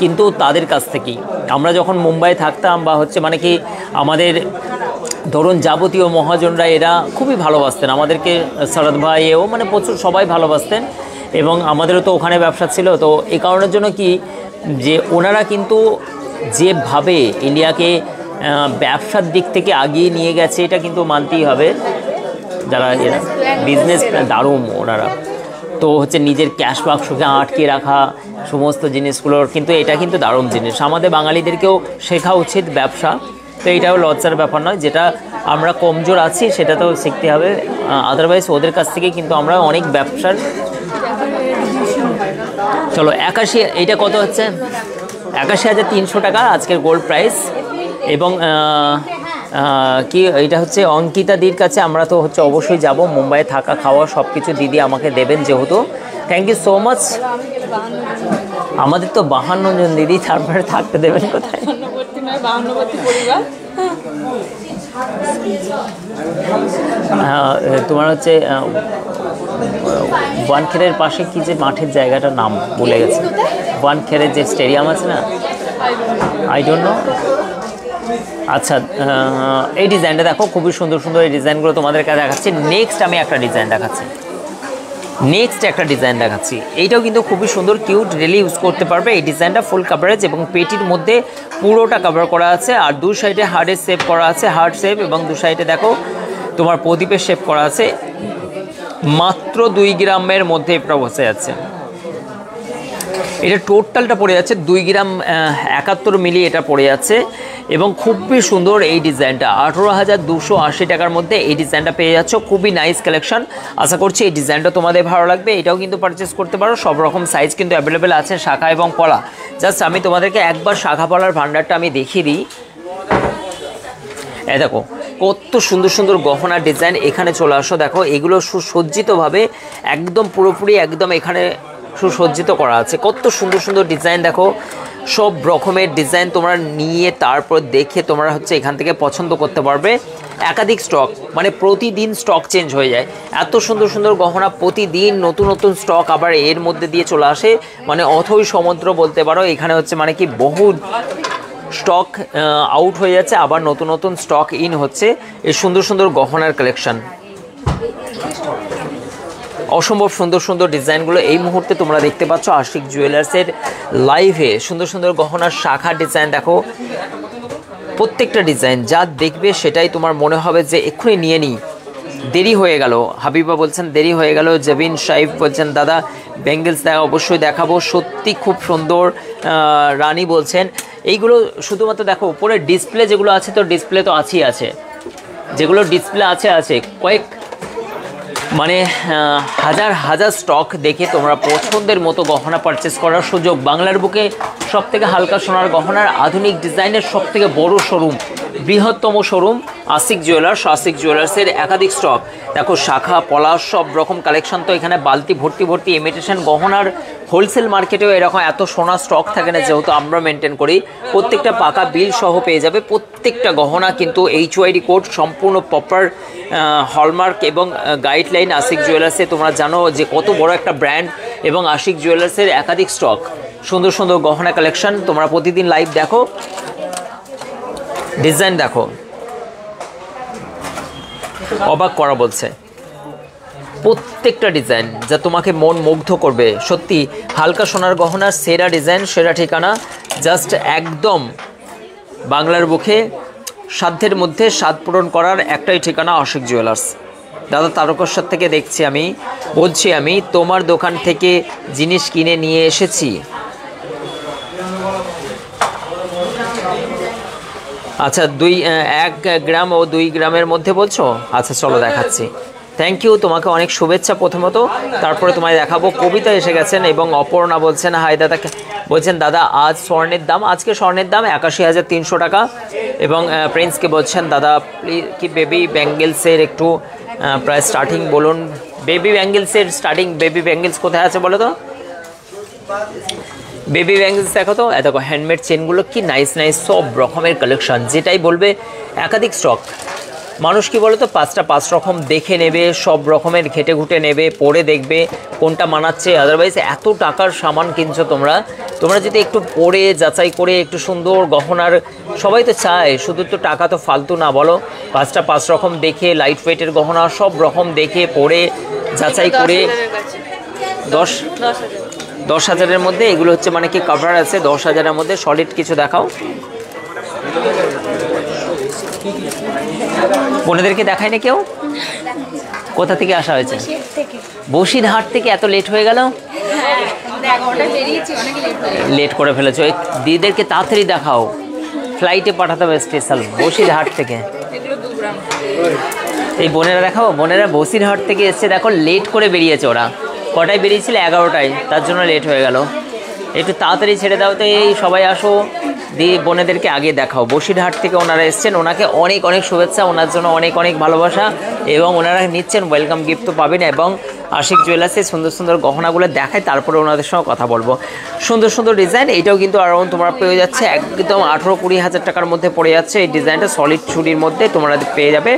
কিন্তু তাদের কাছ থেকেই। আমরা যখন মুম্বাই থাকতাম বা হচ্ছে মানে কি আমাদের ধরুন যাবতীয় মহাজনরা এরা খুবই ভালোবাসতেন আমাদেরকে, শরৎ ভাইও মানে প্রচুর সবাই ভালোবাসতেন, এবং আমাদেরও তো ওখানে ব্যবসা ছিল। তো এই কারণের জন্য কি যে ওনারা কিন্তু যেভাবে ইন্ডিয়াকে ব্যবসার দিক থেকে আগিয়ে নিয়ে গেছে, এটা কিন্তু মানতেই হবে। যারা এরা বিজনেস দারুণ ওনারা, তো হচ্ছে নিজের ক্যাশ বাক্সকে আটকে রাখা সমস্ত জিনিসগুলোর, কিন্তু এটা কিন্তু দারুণ জিনিস। আমাদের বাঙালিদেরকেও শেখা উচিত ব্যবসা। তো এইটাও লজ্জার ব্যাপার নয়, যেটা আমরা কমজোর আছি সেটা তো শিখতে হবে, আদারওয়াইজ ওদের কাছ থেকে কিন্তু আমরা অনেক ব্যবসার। চলো 81, এইটা কত হচ্ছে? 81,300 টাকা আজকের গোল্ড প্রাইস। এবং কি এটা হচ্ছে অঙ্কিতাদির কাছে আমরা তো হচ্ছে অবশ্যই যাব, মুম্বাইয়ে থাকা খাওয়া সব কিছু দিদি আমাকে দেবেন যেহেতু। Thank you so much. আমাদের তো 52 জন দিদি, তারপরে থাকতে দেবেন কোথায়? তোমার হচ্ছে ওয়ানখেরের পাশে কি যে মাঠের জায়গাটার নাম ভুলে গেছে, ওয়ানখেরের যে স্টেডিয়াম আছে না, আই ডোন্ট নো। আচ্ছা, এই ডিজাইনটা দেখো, খুবই সুন্দর সুন্দর এই ডিজাইনগুলো তোমাদেরকে দেখাচ্ছি। নেক্সট আমি একটা ডিজাইন দেখাচ্ছি, এইটাও কিন্তু খুবই সুন্দর, কিউট, রিয়েলি ইউজ করতে পারবে। এই ডিজাইনটা ফুল কাভারেজ এবং পেটির মধ্যে পুরোটা কভার করা আছে, আর দু সাইডে হার্টের শেপ করা আছে, হার্ট শেপ, এবং দু সাইডে দেখো তোমার প্রদীপের শেপ করা আছে। মাত্র 2 গ্রামের মধ্যে এটা বসে যাচ্ছে। এটা টোটালটা পড়ে যাচ্ছে 2 গ্রাম 71 মিলি এটা পড়ে যাচ্ছে, এবং খুবই সুন্দর এই ডিজাইনটা। 18,280 টাকার মধ্যে এই ডিজাইনটা পেয়ে যাচ্ছ, খুবই নাইস কালেকশন। আশা করছি এই ডিজাইনটা তোমাদের ভালো লাগবে। এটাও কিন্তু পারচেস করতে পারো, সব রকম সাইজ কিন্তু অ্যাভেলেবেল আছে, শাখা এবং পলা। জাস্ট আমি তোমাদেরকে একবার শাখা পলার ভান্ডারটা আমি দেখিয়ে দিই। এই দেখো কত সুন্দর সুন্দর গহনার ডিজাইন, এখানে চলে আসো। দেখো এগুলো সুসজ্জিতভাবে একদম পুরোপুরি একদম এখানে সুসজ্জিত করা আছে, কত সুন্দর সুন্দর ডিজাইন। দেখো সব রকমের ডিজাইন তোমরা নিয়ে তারপর দেখে তোমরা হচ্ছে এখান থেকে পছন্দ করতে পারবে। একাধিক স্টক, মানে প্রতিদিন স্টক চেঞ্জ হয়ে যায়, এত সুন্দর সুন্দর গহনা প্রতিদিন নতুন নতুন স্টক আবার এর মধ্যে দিয়ে চলে আসে, মানে অথই সমুদ্র বলতে পারো। এখানে হচ্ছে মানে কি বহু স্টক আউট হয়ে যাচ্ছে, আবার নতুন নতুন স্টক ইন হচ্ছে। এই সুন্দর সুন্দর গহনার কালেকশন, অসম্ভব সুন্দর সুন্দর ডিজাইনগুলো এই মুহূর্তে তোমরা দেখতে পাচ্ছ আশিক জুয়েলার্সের লাইভে। সুন্দর সুন্দর গহনার শাখা ডিজাইন দেখো, প্রত্যেকটা ডিজাইন যা দেখবে সেটাই তোমার মনে হবে যে এক্ষুনি নিয়ে নিই। দেরি হয়ে গেল, হাবিবা বলছেন দেরি হয়ে গেল। জবিন সাইফ বলছেন দাদা ব্যাঙ্গেলস দেখা, অবশ্যই দেখাবো, সত্যি খুব সুন্দর। রানী বলছেন এইগুলো শুধুমাত্র দেখো উপরে ডিসপ্লে যেগুলো আছে, তো ডিসপ্লে তো আছেই আছে, যেগুলো ডিসপ্লে আছে কয়েক মানে হাজার হাজার স্টক দেখে তোমরা পছন্দের মতো গহনা পারচেস করার সুযোগ। বাংলার বুকে সব থেকে হালকা সোনার গহনার আধুনিক ডিজাইনের সব থেকে বড় শোরুম, বৃহত্তম শোরুম আশিক জুয়েলার্স। আশিক জুয়েলার্সের একাধিক স্টক দেখো, শাখা পলাশ সব রকম কালেকশন। তো এখানে বালতি ভর্তি ভর্তি ইমিটেশন গহনার হোলসেল মার্কেটেও এরকম এত সোনা স্টক থাকে না, যেহেতু আমরা মেনটেন করি। প্রত্যেকটা পাকা বিল সহ পেয়ে যাবে, প্রত্যেকটা গহনা কিন্তু HYD কোড সম্পূর্ণ প্রপার হলমার্ক এবং গাইডলাইন আশিক জুয়েলার্সে। তোমরা জানো যে কত বড় একটা ব্র্যান্ড, এবং আশিক জুয়েলার্সের একাধিক স্টক, সুন্দর সুন্দর গহনা কালেকশন। তোমরা প্রতিদিন লাইভ দেখো, ডিজাইন দেখো, অবাক করা বলছে। প্রত্যেকটা ডিজাইন যা তোমাকে মন মুগ্ধ করবে। সত্যি হালকা সোনার গহনার সেরা ডিজাইন, সেরা ঠিকানা, জাস্ট একদম বাংলার বুকে সাধ্যের মধ্যে স্বাদ পূরণ করার একটাই ঠিকানা আশিক জুয়েলার্স। দাদা তারকেশ্বর থেকে দেখছি, বলছি আমি তোমার দোকান থেকে জিনিস কিনে নিয়ে এসেছি। আচ্ছা 1 গ্রাম ও 2 গ্রামের মধ্যে বলছো? আচ্ছা চলো দেখাচ্ছি। থ্যাংক ইউ, তোমাকে অনেক শুভেচ্ছা প্রথমত, তারপরে তোমায় দেখাবো। কবিতা এসে গেছেন এবং অপর্ণা বলছেন হাই দাদা, বলছেন দাদা আজ স্বর্ণের দাম, আজকে স্বর্ণের দাম 81,300 টাকা। এবং প্রিন্সকে বলছেন দাদা প্লিজ কি বেবি ব্যাঙ্গেলসের একটু প্রায় স্টার্টিং বলুন। বেবি ব্যাঙ্গেলসের স্টার্টিং, বেবি ব্যাঙ্গেলস কোথায় আছে বলো তো? বেবি ব্যাঙ্গেলস দেখো তো, দেখো হ্যান্ডমেড চেনগুলো কি নাইস নাইস, সব রকমের কালেকশন। যেটাই বলবে একাধিক স্টক। মানুষ কি বলো তো 5 রকম দেখে নেবে, সব রকমের ঘেটে ঘুটে নেবে, পরে দেখবে কোনটা মানাচ্ছে। আদারওয়াইজ এত টাকার সামান কিনছো তোমরা যদি একটু পরে যাচাই করে একটু সুন্দর গহনার, সবাই তো চায়, শুধু তো টাকা তো ফালতু না বলো। 5 রকম দেখে, লাইট ওয়েটের গহনা সব রকম দেখে পরে যাচাই করে 10,000-এর মধ্যে এগুলো হচ্ছে মানে কি কভার আছে। 10,000-এর মধ্যে সলিড কিছু দেখাও। বোনেদেরকে দেখায় না কেউ? কোথা থেকে আসা হয়েছে? বসিরহাট থেকে। এত লেট হয়ে গেল? লেট করে ফেলেছো, দিদিদেরকে তাড়াতাড়ি দেখাও, ফ্লাইটে পাঠাতে হবে স্পেশাল বসিরহাট থেকে। চট্টগ্রাম। এই বোনেরা দেখাবো, বোনেরা বসিরহাট থেকে এসছে, দেখো লেট করে বেরিয়েছে ওরা। কটায় বেরিয়েছিল? 11টায়, তার জন্য লেট হয়ে গেল। একটু তাড়াতাড়ি ছেড়ে দাও তো, এই সবাই আসো, দিয়ে বোনেদেরকে আগে দেখাও। বসিরহাট থেকে ওনারা এসছেন, ওনাকে অনেক অনেক শুভেচ্ছা, ওনার জন্য অনেক অনেক ভালোবাসা, এবং ওনারা নিচ্ছেন ওয়েলকাম গিফট তো পাবেন। এবং আশিক জুয়েলার্সে সুন্দর সুন্দর গহনাগুলো দেখায়, তারপরে ওনাদের সঙ্গে কথা বলবো। সুন্দর সুন্দর ডিজাইন, এইটাও কিন্তু অ্যারাউন্ড তোমরা পেয়ে যাচ্ছে একদম 18-20 হাজার টাকার মধ্যে পড়ে যাচ্ছে এই ডিজাইনটা, সলিড চুড়ির মধ্যে তোমরা পেয়ে যাবে।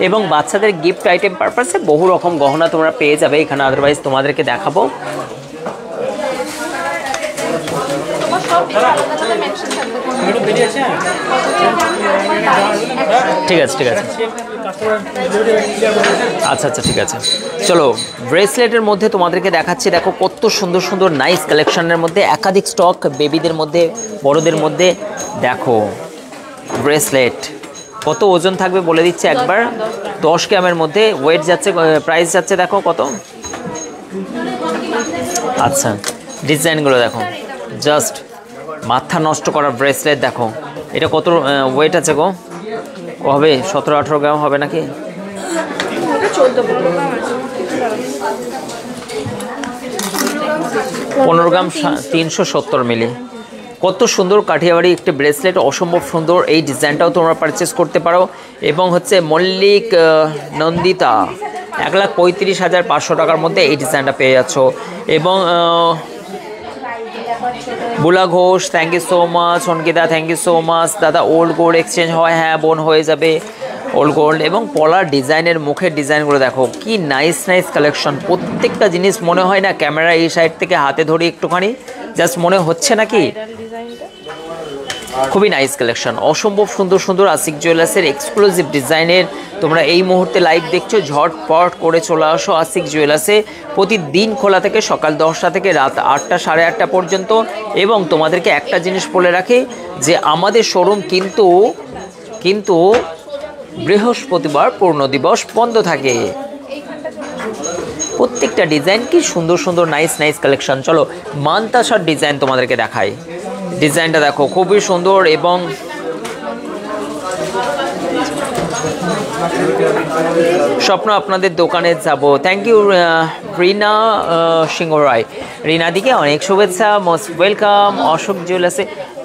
এবং বাচ্চাদের গিফট আইটেম পারপাসে বহু রকম গহনা তোমরা পেয়ে যাবে এখানে। আদারওয়াইজ তোমাদেরকে দেখাবো। ঠিক আছে, ঠিক আছে, আচ্ছা আচ্ছা, ঠিক আছে। চলো ব্রেসলেটের মধ্যে তোমাদেরকে দেখাচ্ছি। দেখো কত সুন্দর সুন্দর নাইস কালেকশনের মধ্যে একাধিক স্টক, বেবিদের মধ্যে, বড়দের মধ্যে। দেখো ব্রেসলেট কত ওজন থাকবে বলে দিচ্ছে একবার, 10 গ্রামের মধ্যে ওয়েট যাচ্ছে, প্রাইস যাচ্ছে দেখো কত। আচ্ছা ডিজাইনগুলো দেখো, জাস্ট মাথা নষ্ট করা ব্রেসলেট। দেখো এটা কত ওয়েট আছে গো? হবে 17-18 গ্রাম হবে নাকি? 15 গ্রাম, 370 মিলি। কত সুন্দর কাঠিয়াবাড়ি একটি ব্রেসলেট, অসম্ভব সুন্দর। এই ডিজাইনটাও তোমরা পারচেস করতে পারো। এবং হচ্ছে মল্লিক নন্দিতা 1,35,500 টাকার মধ্যে এই ডিজাইনটা পেয়ে যাচ্ছ। এবং Bula Ghosh, thank you so much. Ankita, thank you so much. দাদা ওল্ড গোল্ড এক্সচেঞ্জ হয়? হ্যাঁ বোন, হয়ে যাবে ওল্ড গোল্ড। এবং পলার ডিজাইনের মুখের ডিজাইনগুলো দেখো কি নাইস নাইস কালেকশন। প্রত্যেকটা জিনিস মনে হয় না ক্যামেরা এই সাইড থেকে হাতে ধরি একটুখানি, জাস্ট মনে হচ্ছে নাকি খুবই নাইস কালেকশন, অসম্ভব সুন্দর সুন্দর। আশিক জুয়েলার্সের এক্সক্লুসিভ ডিজাইনের তোমরা এই মুহূর্তে লাইভ দেখছো, ঝটপট করে চলে আসো আশিক জুয়েলার্সে। প্রতিদিন খোলা থেকে সকাল 10টা থেকে রাত 8টা, 8:30 পর্যন্ত। এবং তোমাদেরকে একটা জিনিস বলে রাখি যে আমাদের শোরুম কিন্তু বৃহস্পতিবার পূর্ণ দিবস বন্ধ থাকে। প্রত্যেকটা ডিজাইন কি সুন্দর সুন্দর নাইস নাইস কালেকশন। চলো মানতাসার ডিজাইন তোমাদেরকে দেখাই। ডিজাইনটা দেখো খুবই সুন্দর। এবং স্বপ্ন আপনাদের দোকানে যাব। থ্যাংক ইউ রিনা সিংহ রায়। রিনাদিকে অনেক শুভেচ্ছা, মোস্ট ওয়েলকাম অশোক জুয়েলার্সে।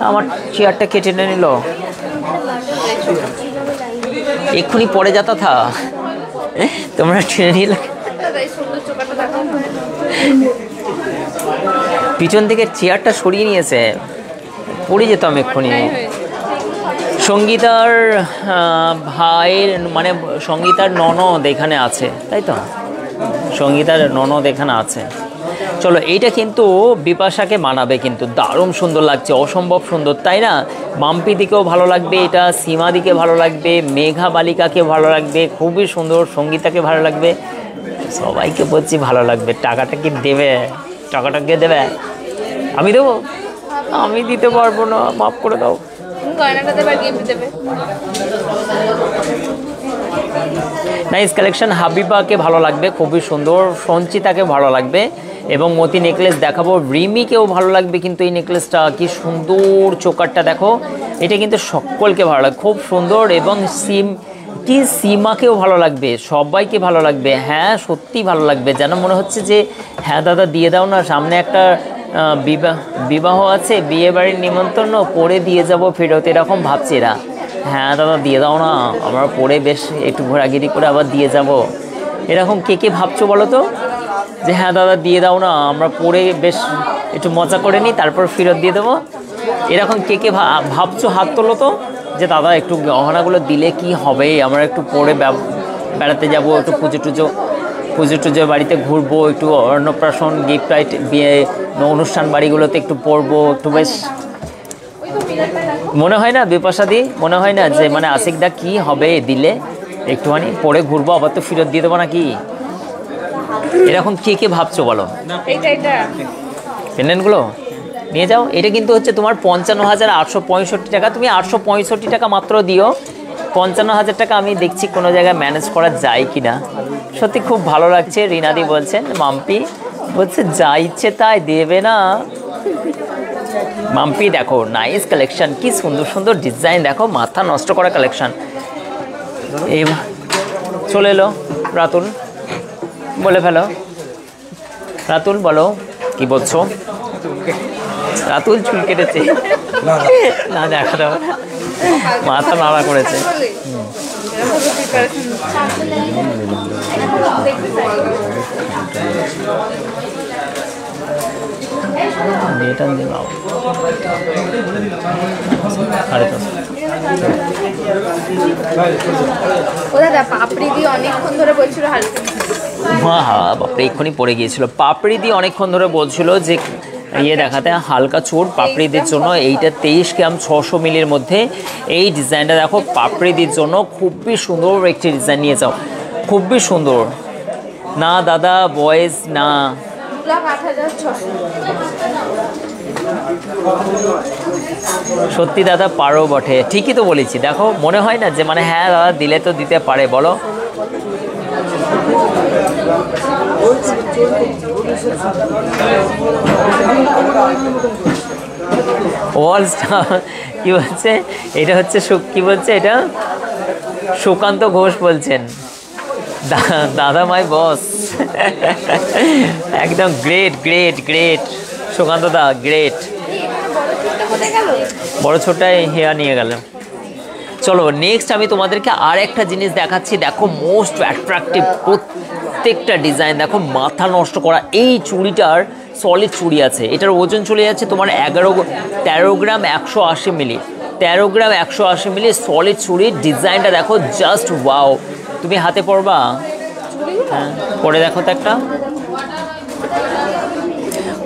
আমার চেয়ারটা কেটে নিল, এক্ষুনি পরে যাতা থা, তোমরা টেনে নিলে। পিছন থেকে চেয়ারটা সরিয়ে নিয়েছে, পড়ে যেতাম এক্ষুনি। সঙ্গীতার ভাইয়ের মানে সঙ্গীতার ননদ এখানে আছে, তাই তো? সঙ্গীতার ননদ এখানে আছে। চলো এইটা কিন্তু বিপাশাকে মানাবে, কিন্তু দারুণ সুন্দর লাগছে, অসম্ভব সুন্দর, তাই না? মাম্পি দিকেও ভালো লাগবে, এটা সীমা দিকে ভালো লাগবে, মেঘা বালিকাকে ভালো লাগবে, খুবই সুন্দর। সঙ্গীতাকে ভালো লাগবে, সবাইকে বলছি ভালো লাগবে। টাকাটা কি দেবে? টাকাটা কে দেবে? আমি দেবো? আমি দিতে পারবো না, মাফ করে দাও। Nice collection. হাবিবাকে ভালো লাগবে, খুবই সুন্দর। সঞ্চিতাকে ভালো লাগবে। এবং মতি নেকলেস দেখাবো, রিমিকেও ভালো লাগবে। কিন্তু এই নেকলেসটা কি সুন্দর, চোকারটা দেখো, এটা কিন্তু সকলকে ভালো লাগবে, খুব সুন্দর। এবং সীমাকেও ভালো লাগবে, সবাইকে ভালো লাগবে। হ্যাঁ সত্যি ভালো লাগবে, যেন মনে হচ্ছে যে হ্যাঁ দাদা দিয়ে দাও না, সামনে একটা বিবাহ আছে, বিয়ে বাড়ির নিমন্ত্রণ, পরে দিয়ে যাব ফেরত, এরকম ভাবছে এরা। হ্যাঁ দাদা দিয়ে দাও না, আমরা পরে বেশ একটু ঘোরাঘুরি করে আবার দিয়ে যাব, এরকম কে কে ভাবছো বলো তো? যে হ্যাঁ দাদা দিয়ে দাও না, আমরা পরে বেশ একটু মজা করে নিই, তারপর ফেরত দিয়ে দেবো, এরকম কে কে ভাবছো? হাত তোলো তো, যে দাদা একটু গহনাগুলো দিলে কি হবে, আমরা একটু পরে বেড়াতে যাব, একটু পুজো টুজো বাড়িতে ঘুরবো, একটু অন্নপ্রাশন, গিফট বিয়ে অনুষ্ঠান বাড়িগুলোতে একটু পড়বো, একটু বেশ মনে হয় না বিপাশাদি? মনে হয় না যে মানে আশিকদা কি হবে দিলে একটুখানি পরে ঘুরবো, আবার তো ফেরত দিয়ে দেবো নাকি? এরকম কে কে ভাবছো বলো? পেন্ডেন্টগুলো নিয়ে যাও। এটা কিন্তু হচ্ছে তোমার 55,865 টাকা, তুমি 865 টাকা মাত্র দিও। 55,000 টাকা আমি দেখছি কোনো জায়গায় ম্যানেজ করা যায় কি না। সত্যি খুব ভালো লাগছে। রিনাদি বলছেন, মাম্পি বলছে যা ইচ্ছে তাই দেবে না। মাম্পি দেখো নাইস কালেকশন, কি সুন্দর সুন্দর ডিজাইন দেখো, মাথা নষ্ট করা কালেকশন। এই চলে এলো রাতুল, বলে ফেলো। রাতুল বলো কি বলছো? রাতুল চুল কেটেছে না, দেখা যাবে না, মাথা নাড়া করেছে। এটা নিয়ে নাও। পাপড়ি দিয়ে অনেকক্ষণ ধরে বলছিল হালকা। হ্যাঁ বাপরে এক্ষুনি পড়ে গিয়েছিল। পাপড়ি দিয়ে অনেকক্ষণ ধরে বলছিল যে ইয়ে দেখাতে, হালকা চুট পাপড়িদের জন্য এইটা 23 গ্রাম 600 মিলির মধ্যে। এই ডিজাইনটা দেখো পাপড়িদের জন্য খুবই সুন্দর একটি ডিজাইন নিয়ে যাও, খুবই সুন্দর। না দাদা বয়েজ না, সত্যি দাদা পারো বটে, ঠিকই তো বলেছি। দেখো মনে হয় না যে মানে হ্যাঁ দাদা দিলে তো দিতে পারে, বলো। ওয়াল স্টার কি বলছে? এটা হচ্ছে কি বলছে? এটা সুকান্ত ঘোষ বলছেন, দাদা মাই বস। একদম গ্রেট গ্রেট গ্রেট সুকান্ত দা, গ্রেট। বড় ছোটটাই হেয়ার নিয়ে গেল। চলো নেক্সট আমি তোমাদেরকে আর একটা জিনিস দেখাচ্ছি। দেখো মোস্ট অ্যাট্রাকটিভ প্রত্যেকটা ডিজাইন, দেখো মাথা নষ্ট করা। এই চুড়িটার সলিড চুড়ি আছে, এটার ওজন চলে যাচ্ছে তোমার 13 গ্রাম 180 মিলি। 13 গ্রাম 180 মিলি সলিড চুড়ির ডিজাইনটা দেখো, জাস্ট ওয়াও। তুমি হাতে পরবা? হ্যাঁ পরে দেখো তো একটা,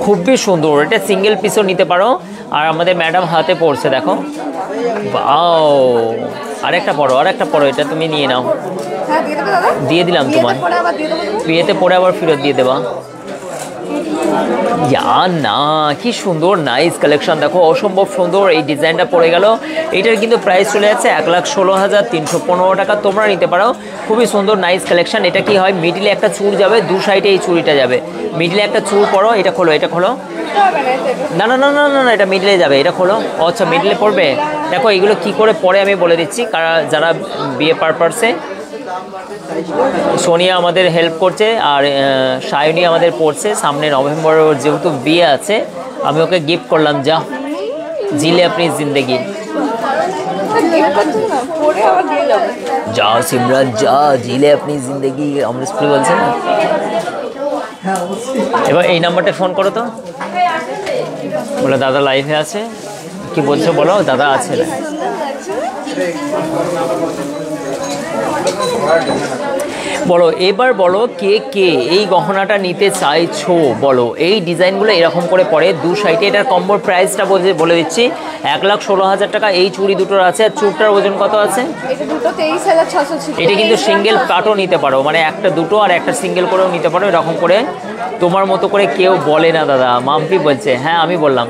খুবই সুন্দর। এটা সিঙ্গেল পিসও নিতে পারো। আর আমাদের ম্যাডাম হাতে পড়ছে দেখো, বাও। আরেকটা পরো, আরেকটা পরো, এটা তুমি নিয়ে নাও। দিয়ে দিলাম তোমার, বিয়েতে পরে আবার ফেরত দিয়ে দেবা। না কি সুন্দর নাইস কালেকশন, দেখো অসম্ভব সুন্দর। এই ডিজাইনটা পড়ে গেল, এইটার কিন্তু প্রাইস চলে যাচ্ছে 1,16,315 টাকা। তোমরা নিতে পারো, খুবই সুন্দর নাইস কালেকশন। এটা কি হয়, মিডিলে একটা চুড় যাবে, দু সাইডে এই চুড়িটা যাবে। মিডিলে একটা চুড় পরো, এটা খোলো, এটা খোলো। না না না না না না, এটা মিডলে যাবে, এটা খোলো। আচ্ছা মিডলে পড়বে। দেখো এগুলো কি করে পরে আমি বলে দিচ্ছি, যারা বিয়ে পারপাসে। সোনিয়া আমাদের হেল্প করছে, আর সায়নী আমাদের পড়ছে। সামনে নভেম্বরে ওর যেহেতু বিয়ে আছে, আমি ওকে গিফট করলাম। যা জিলে আপনি জিন্দেগি, যা সিমরান যা জিলে আপনি জিন্দেগি, আমরা স্কুলে বলছে না। এবার এই নাম্বারটা ফোন করো তো, বলে দাদা লাইভে আছে। কি বলছো বলো, দাদা আছে। বলো এবার, বলো কে কে এই গহনাটা নিতে চাইছো বলো। এই ডিজাইনগুলো এরকম করে পড়ে দু সাইডে। এটার কম্বোর প্রাইসটা বলে দিচ্ছি, 1,16,000 টাকা। এই চুড়ি দুটোর আছে। আর চুড়টার ওজন কত আছে? এটা কিন্তু সিঙ্গেল পাটও নিতে পারো, মানে একটা দুটো আর একটা সিঙ্গেল করেও নিতে পারো। এরকম করে তোমার মতো করে কেউ বলে না দাদা। মাম্পি বলছে, হ্যাঁ আমি বললাম।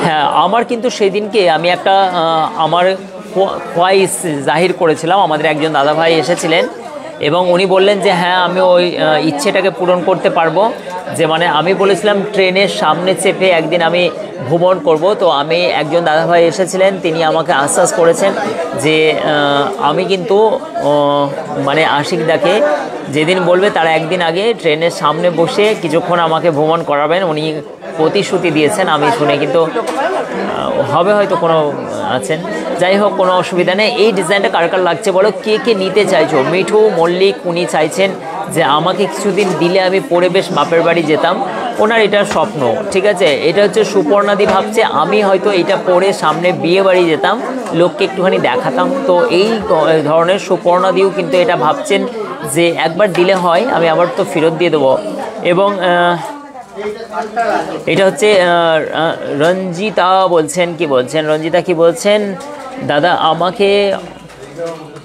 হ্যাঁ আমার কিন্তু সেদিনকে আমি একটা আমার খোয়াইশ জাহির করেছিলাম। আমাদের একজন দাদাভাই এসেছিলেন এবং উনি বললেন যে হ্যাঁ আমি ওই ইচ্ছেটাকে পূরণ করতে পারবো। যে মানে আমি বলেছিলাম ট্রেনের সামনে চেপে একদিন আমি ভ্রমণ করব। তো আমি একজন দাদাভাই এসেছিলেন, তিনি আমাকে আশ্বাস করেছেন যে আমি কিন্তু মানে আশিকদাকে যেদিন বলবে তার একদিন আগে ট্রেনের সামনে বসে কিছুক্ষণ আমাকে ভ্রমণ করাবেন। উনি প্রতিশ্রুতি দিয়েছেন, আমি শুনে কিন্তু হবে হয়তো কোনো আছেন। যাই হোক কোনো অসুবিধা নেই। এই ডিজাইনটা কার কার লাগছে বলো, কে কে নিতে চাইছো? মিঠু মল্লিক উনি চাইছেন যে আমাকে কিছুদিন দিলে আমি পরে বেশ বাপের বাড়ি যেতাম। ওনার এটা স্বপ্ন, ঠিক আছে। এটা হচ্ছে সুপর্ণাদি ভাবছে আমি হয়তো এটা পরে সামনে বিয়ে বাড়ি যেতাম, লোককে একটুখানি দেখাতাম। তো এই ধরনের সুপর্ণাদিও কিন্তু এটা ভাবছেন যে একবার দিলে হয়, আমি আবার তো ফেরত দিয়ে দেবো। এবং এটা হচ্ছে রঞ্জিতা বলছেন, কি বলছেন রঞ্জিতা, কি বলছেন দাদা আমাকে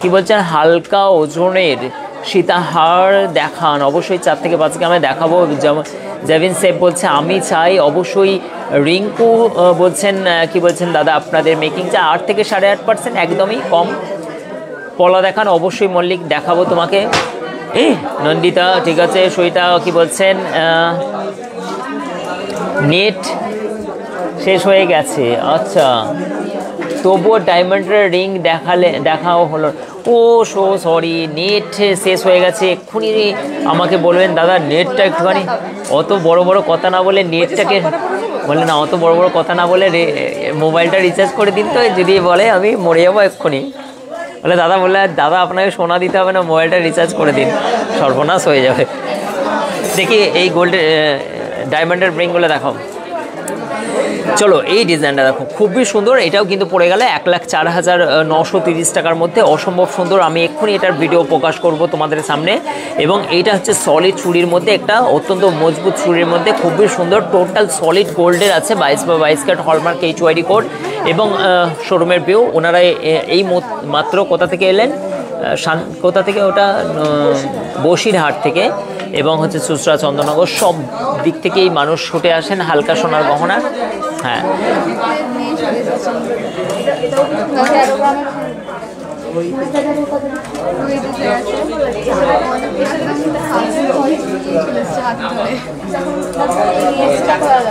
কি বলছেন হালকা ওজনের সীতাহার দেখান, অবশ্যই 4 থেকে 5 গ্রামে দেখাবো। যেমন জেভিন সেফ বলছে আমি চাই অবশ্যই। রিঙ্কু বলছেন কি বলছেন দাদা আপনাদের মেকিং চা 8 থেকে 8.5%, একদমই কম। পলা দেখান, অবশ্যই মল্লিক দেখাবো তোমাকে। নন্দিতা ঠিক আছে। সইটা কি বলছেন নেট শেষ হয়ে গেছে, আচ্ছা তবুও ডায়মন্ডের রিং দেখাও হলো। ও সো সরি, নেট শেষ হয়ে গেছে, এক্ষুনি আমাকে বলবেন দাদা নেটটা একটুখানি, অত বড় বড় কথা না বলে নেটটাকে বলে না, অত বড় বড় কথা না বলে মোবাইলটা রিচার্জ করে দিন, তো যদি বলে আমি মরে যাবো এক্ষুনি। বলে দাদা বললে দাদা আপনাকে সোনা দিতে হবে না, মোবাইলটা রিচার্জ করে দিন, সর্বনাশ হয়ে যাবে। দেখি এই গোল্ডের ডায়মন্ডের রিংগুলো দেখাও। চলো এই ডিজাইনটা দেখো, খুবই সুন্দর, এটাও কিন্তু পড়ে গেলে 1,04,930 টাকার মধ্যে, অসম্ভব সুন্দর। আমি এক্ষুনি এটার ভিডিও প্রকাশ করব তোমাদের সামনে। এবং এইটা হচ্ছে সলিড চুড়ির মধ্যে, একটা অত্যন্ত মজবুত চুড়ির মধ্যে, খুবই সুন্দর, টোটাল সলিড গোল্ডের আছে, 22/22 ক্যারেট হলমার্ক HYD কোড। এবং শোরুমের ভিউ, ওনারা এই মাত্র কোথা থেকে এলেন, কোথা থেকে, ওটা বসিরহাট থেকে, এবং হচ্ছে চুচড়া, চন্দননগর, সব দিক থেকেই মানুষ ছুটে আসেন হালকা সোনার গহনা। হ্যাঁ,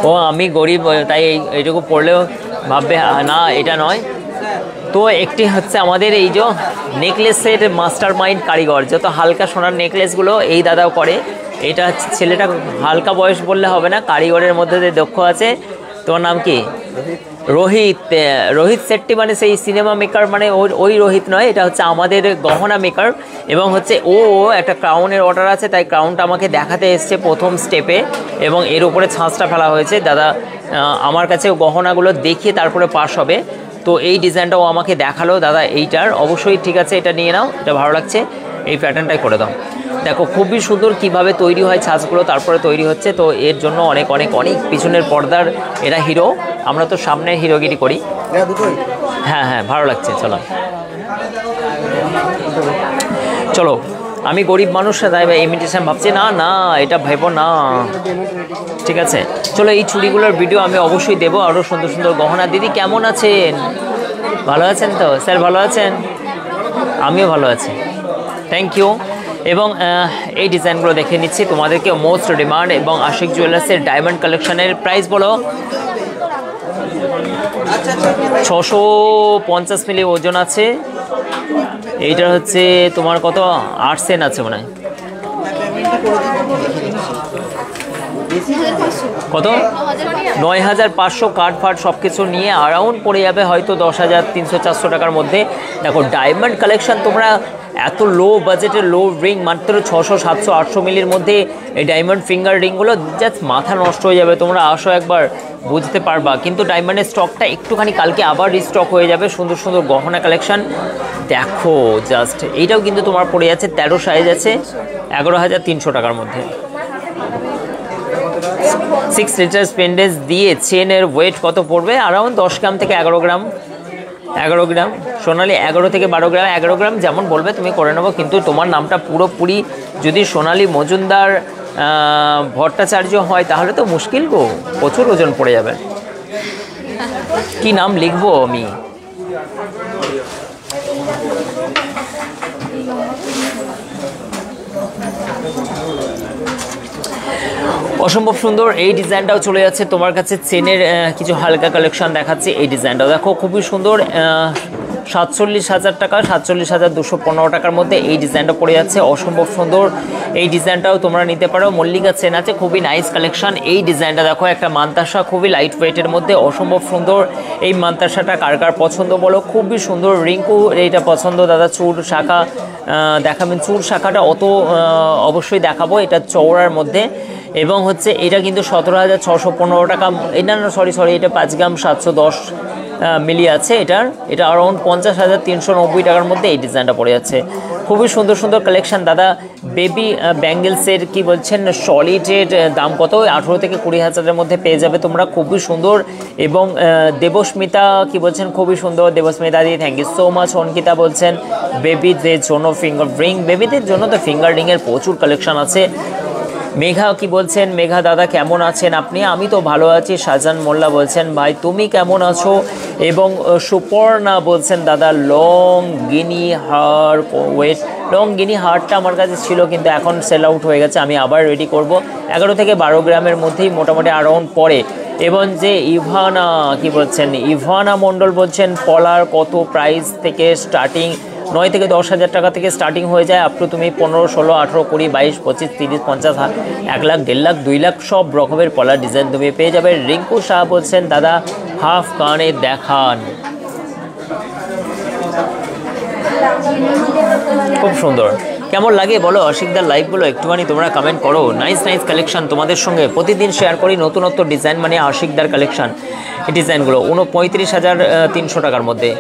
ও আমি গরিব তাই এইটুকু পড়লেও ভাববে না এটা নয়। তো একটি হচ্ছে আমাদের এই যে নেকলেসের মাস্টার মাইন্ড কারিগর, যত হালকা সোনার নেকলেসগুলো এই দাদাও করে। এটা হচ্ছে ছেলেটা, হালকা বয়স বললে হবে না, কারিগরের মধ্যে যে দক্ষ আছে। তোমার নাম কি? রোহিত। রোহিত শেট্টি মানে সেই সিনেমা মেকার, মানে ওই রোহিত নয়, এটা হচ্ছে আমাদের গহনা মেকার। এবং হচ্ছে ও একটা ক্রাউনের অর্ডার আছে, তাই ক্রাউনটা আমাকে দেখাতে এসছে প্রথম স্টেপে, এবং এর উপরে ছাঁচটা ফেলা হয়েছে। দাদা আমার কাছে গহনাগুলো দেখিয়ে তারপরে পাস হবে। তো এই ডিজাইনটাও আমাকে দেখালো, দাদা এইটার অবশ্যই ঠিক আছে, এটা নিয়ে নাও, এটা ভালো লাগছে, এই প্যাটার্নটাই করে দাও। দেখো খুবই সুন্দর কিভাবে তৈরি হয় ছাঁচগুলো, তারপরে তৈরি হচ্ছে। তো এর জন্য অনেক অনেক অনেক পিছনের পর্দার এরা হিরো, আমরা তো সামনে হিরোগিরি করি। হ্যাঁ হ্যাঁ, ভালো লাগছে। চলো চলো, আমি গরিব মানুষ, তাই ইমিটেশন ভাবছি না, না এটা ভেবো না, ঠিক আছে। চলো এই চুড়িগুলোর ভিডিও আমি অবশ্যই দেবো, আরও সুন্দর সুন্দর গহনা। দিদি কেমন আছেন? ভালো আছেন তো? স্যার ভালো আছেন? আমিও ভালো আছি, থ্যাংক ইউ। এবং এই ডিজাইনগুলো দেখে নিচ্ছি তোমাদেরকে, মোস্ট ডিমান্ড এবং আশিক জুয়েলার্সের ডায়মন্ড কালেকশনের প্রাইস বলো। 650 মিলি ওজন আছে, এইটার হচ্ছে তোমার কত 8 সেন্ট আছে মনে হয়, কত 9,500 কার্ড ফার্ড সব কিছু নিয়ে অ্যারাউন্ড পড়ে যাবে হয়তো 10,300-400 টাকার মধ্যে। দেখো ডায়মন্ড কালেকশন, তোমরা এত লো বাজেটের লো রিং মাত্র 600, 700, 800 মিলির মধ্যে এই ডায়মন্ড ফিঙ্গার রিংগুলো জাস্ট মাথা নষ্ট হয়ে যাবে। তোমরা আসো একবার বুঝতে পারবা। কিন্তু ডায়মন্ডের স্টকটা একটুখানি কালকে আবার রিস্টক হয়ে যাবে, সুন্দর সুন্দর গহনা কালেকশন দেখো জাস্ট। এইটাও কিন্তু তোমার পড়ে যাচ্ছে 13 সাইজ আছে, 11,300 টাকার মধ্যে। 6 লিটার পেন্ডেন্স দিয়ে চেনের ওয়েট কত পড়বে? অ্যারাউন্ড 10 গ্রাম থেকে 11 গ্রাম। 11 গ্রাম সোনালি, 11 থেকে 12 গ্রাম, 11 গ্রাম যেমন বলবে তুমি করে নেবো। কিন্তু তোমার নামটা পুরোপুরি যদি সোনালি মজুমদার ভট্টাচার্য হয় তাহলে তো মুশকিল গো, প্রচুর ওজন পড়ে যাবে। কি নাম লিখবো আমি? অসম্ভব সুন্দর এই ডিজাইনটাও চলে যাচ্ছে তোমার কাছে। চেনের কিছু হালকা কালেকশন দেখাচ্ছি। এই ডিজাইনটাও দেখো খুবই সুন্দর, 47,000 টাকা, 47,215 টাকার মধ্যে এই ডিজাইনটা পড়ে যাচ্ছে, অসম্ভব সুন্দর। এই ডিজাইনটাও তোমরা নিতে পারো। মল্লিকা চেন আছে, খুবই নাইস কালেকশন। এই ডিজাইনটা দেখো একটা মান্তাসা, খুবই লাইট ওয়েটের মধ্যে, অসম্ভব সুন্দর। এই মান্তাসাটা কার কার পছন্দ বলো, খুবই সুন্দর। রিঙ্কু এইটা পছন্দ, দাদা চূড় শাখা দেখাবেন? চূড় শাখাটা অত অবশ্যই দেখাবো, এটা চওড়ার মধ্যে। এবং হচ্ছে এটা কিন্তু 17,615 টাকা, এটা না সরি এটা 5 গ্রাম 710 মিলি আছে এটার। এটা অ্যারাউন্ড 50,390 টাকার মধ্যে এই ডিজাইনটা পড়ে যাচ্ছে। খুবই সুন্দর সুন্দর কালেকশন। দাদা বেবি ব্যাঙ্গেলসের কি বলছেন, সলিডের দাম কত? 18 থেকে 20,000-এর মধ্যে পেয়ে যাবে তোমরা, খুবই সুন্দর। এবং দেবস্মিতা কি বলছেন, খুবই সুন্দর Debasmita di, thank you so much. Ankita বলছেন বেবিদের জন্য ফিঙ্গার রিং, বেবিদের জন্য তো ফিঙ্গার রিংয়ের প্রচুর কালেকশন আছে। মেঘা কি বলছেন, মেঘা দাদা কেমন আছেন আপনি? আমি তো ভালো আছি। শাহজাহান মোল্লা বলছেন ভাই তুমি কেমন আছো? এবং সুপর্ণা বলছেন দাদা লং গিনি হার ওয়েট। লং গিনি হারটা আমার কাছে ছিল কিন্তু এখন সেল আউট হয়ে গেছে, আমি আবার রেডি করব। 11 থেকে 12 গ্রামের মধ্যেই মোটামুটি অ্যারাউন্ড পড়ে। এবং যে ইভানা কি বলছেন, ইভানা মণ্ডল বলছেন পলার কত প্রাইস থেকে স্টার্টিং? 9 থেকে 10,000 টাকা থেকে স্টার্টিং হয়ে যায়, আপ টু তুমি 15, 16, 18, 20, 22, 25, 30, 50, 1 লাখ, 1.5 লাখ, 2 লাখ সব রকমের পলার ডিজাইন তুমি পেয়ে যাবে। রিঙ্কু শাহ বলছেন দাদা হাফ কানে দেখান। খুব সুন্দর, কেমন লাগে বলো আশিকদার লাইভগুলো? একটুখানি তোমরা কমেন্ট করো। নাইস নাইস কালেকশন তোমাদের সঙ্গে প্রতিদিন শেয়ার করি, নতুনত্ব ডিজাইন, মানে আশিকদার কালেকশন। এই ডিজাইনগুলো 35,300 টাকার মধ্যে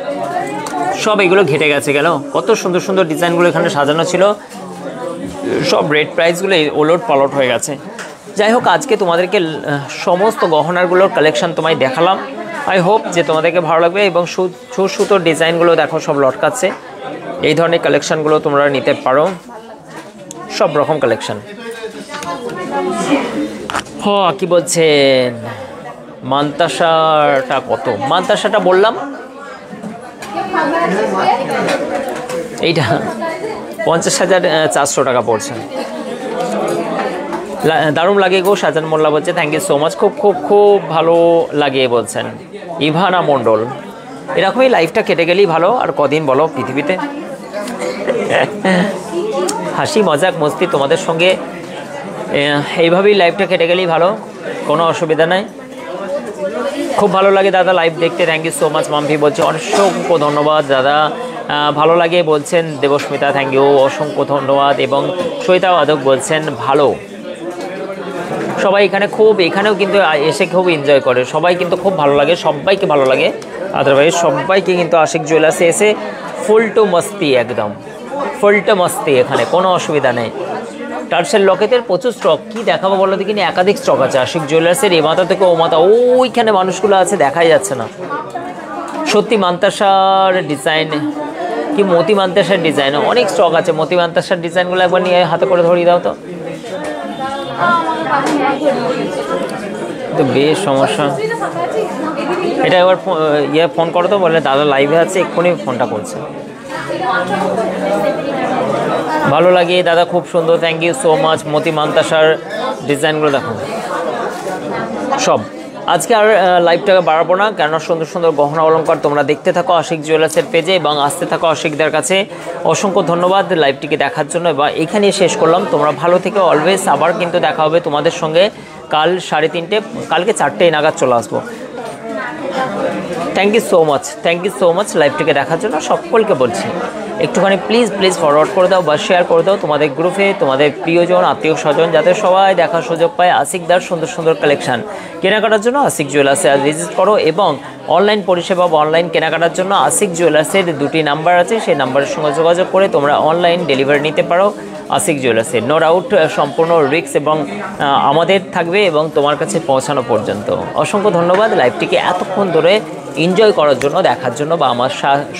সব এগুলো ঘেটে গেছে গেল। কত সুন্দর সুন্দর ডিজাইনগুলো এখানে সাজানো ছিল, সব রেট প্রাইসগুলো ওলট পালট হয়ে গেছে। যাই হোক, আজকে তোমাদেরকে সমস্ত গহনারগুলোর কালেকশন তোমায় দেখালাম। আই হোপ যে তোমাদেরকে ভালো লাগবে। এবং সুতোর ডিজাইনগুলো দেখো সব লটকাচ্ছে, এই ধরনের কালেকশানগুলো তোমরা নিতে পারো, সব রকম কালেকশান। কি বলছেন মান্তাসাটা কত? মান্তাসাটা বললাম এইটা 50,400 টাকা পড়ছে। দারুণ লাগে গো, সাজান মোল্লা বলছে থ্যাংক ইউ সো মাচ, খুব খুব খুব ভালো লাগে বলছেন ইভানা মণ্ডল। এরকমই লাইফটা কেটে গেলেই ভালো, আর কদিন বলো পৃথিবীতে। হাসি মজাক মস্তি তোমাদের সঙ্গে এইভাবেই লাইফটা কেটে গেলেই ভালো, কোনো অসুবিধা নাই। খুব ভালো লাগে দাদা লাইভ দেখতে, thank you so much. Mampi বলছে অসংখ্য ধন্যবাদ দাদা, ভালো লাগে বলছেন দেবস্মিতা, থ্যাংক ইউ, অসংখ্য ধন্যবাদ। এবং সৈতা আদক বলছেন ভালো। সবাই এখানেও কিন্তু এসে খুব এনজয় করে, সবাই কিন্তু খুব ভালো লাগে, সবাইকে ভালো লাগে। আদারওয়াইজ সবাইকে কিন্তু আশিক জুয়েলার্সে এসে ফুল টু মস্তি, একদম ফুল টু মস্তি, এখানে কোনো অসুবিধা নেই। টার্সেল লকেটের প্রচুর স্টক, কি দেখাবো বলো দেখিনি, একাধিক স্টক আছে আশিক জুয়েলার্সের। এ মাথা থেকে ও মাথা, ওইখানে মানুষগুলো আছে, দেখাই যাচ্ছে না। সত্যি মান্তাসার ডিজাইন কি, মতি মান্তাসার ডিজাইন অনেক স্টক আছে। মতি মান্তাসার ডিজাইনগুলো একবার নিয়ে হাতে করে ধরিয়ে দাও তো বেশ সমস্যা। এটা এবার ফোন করো তো, বলে দাদা লাইভে আছে, এক্ষুনি ফোনটা করছে। ভালো লাগে দাদা, খুব সুন্দর, থ্যাংক ইউ সো মাচ। মতি মান্তাসার ডিজাইনগুলো দেখো সব। আজকে আর লাইভটাকে বাড়াবো না, কেননা সুন্দর সুন্দর গহনা অলঙ্কার তোমরা দেখতে থাকো আশিক জুয়েলার্সের পেজে এবং আসতে থাকো আশিকদের কাছে। অসংখ্য ধন্যবাদ লাইভটিকে দেখার জন্য, এবং এখানেই শেষ করলাম। তোমরা ভালো থেকে অলওয়েজ, আবার কিন্তু দেখা হবে তোমাদের সঙ্গে কাল 3:30, কালকে 4টে নাগাদ চলে আসবো। থ্যাংক ইউ সো মাচ লাইভটিকে দেখার জন্য সকলকে বলছি একটুখানি প্লিজ ফরওয়ার্ড করে দাও বা শেয়ার করে দাও তোমাদের গ্রুপে, তোমাদের প্রিয়জন আত্মীয় স্বজন, যাতে সবাই দেখার সুযোগ পায় আশিকদার সুন্দর সুন্দর কালেকশান। কেনাকাটার জন্য আশিক জুয়েলার্সে ভিজিট করো, এবং অনলাইন পরিষেবা বা অনলাইন কেনাকাটার জন্য আশিক জুয়েলার্সের 2টি নাম্বার আছে, সেই নাম্বারের সঙ্গে যোগাযোগ করে তোমরা অনলাইন ডেলিভারি নিতে পারো আশিক জুয়েলার্সে। নো ডাউট সম্পূর্ণ রিস্ক এবং আমাদের থাকবে এবং তোমার কাছে পৌঁছানো পর্যন্ত। অসংখ্য ধন্যবাদ লাইভটিকে এতক্ষণ ধরে এনজয় করার জন্য, দেখার জন্য বা আমার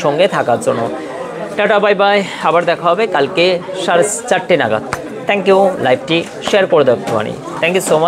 সঙ্গে থাকার জন্য। টাটা বাই বাই, আবার দেখা হবে কালকে 4:30 নাগাদ। থ্যাংক ইউ, লাইভটি শেয়ার করে দাও একটুখানি। Thank you so much.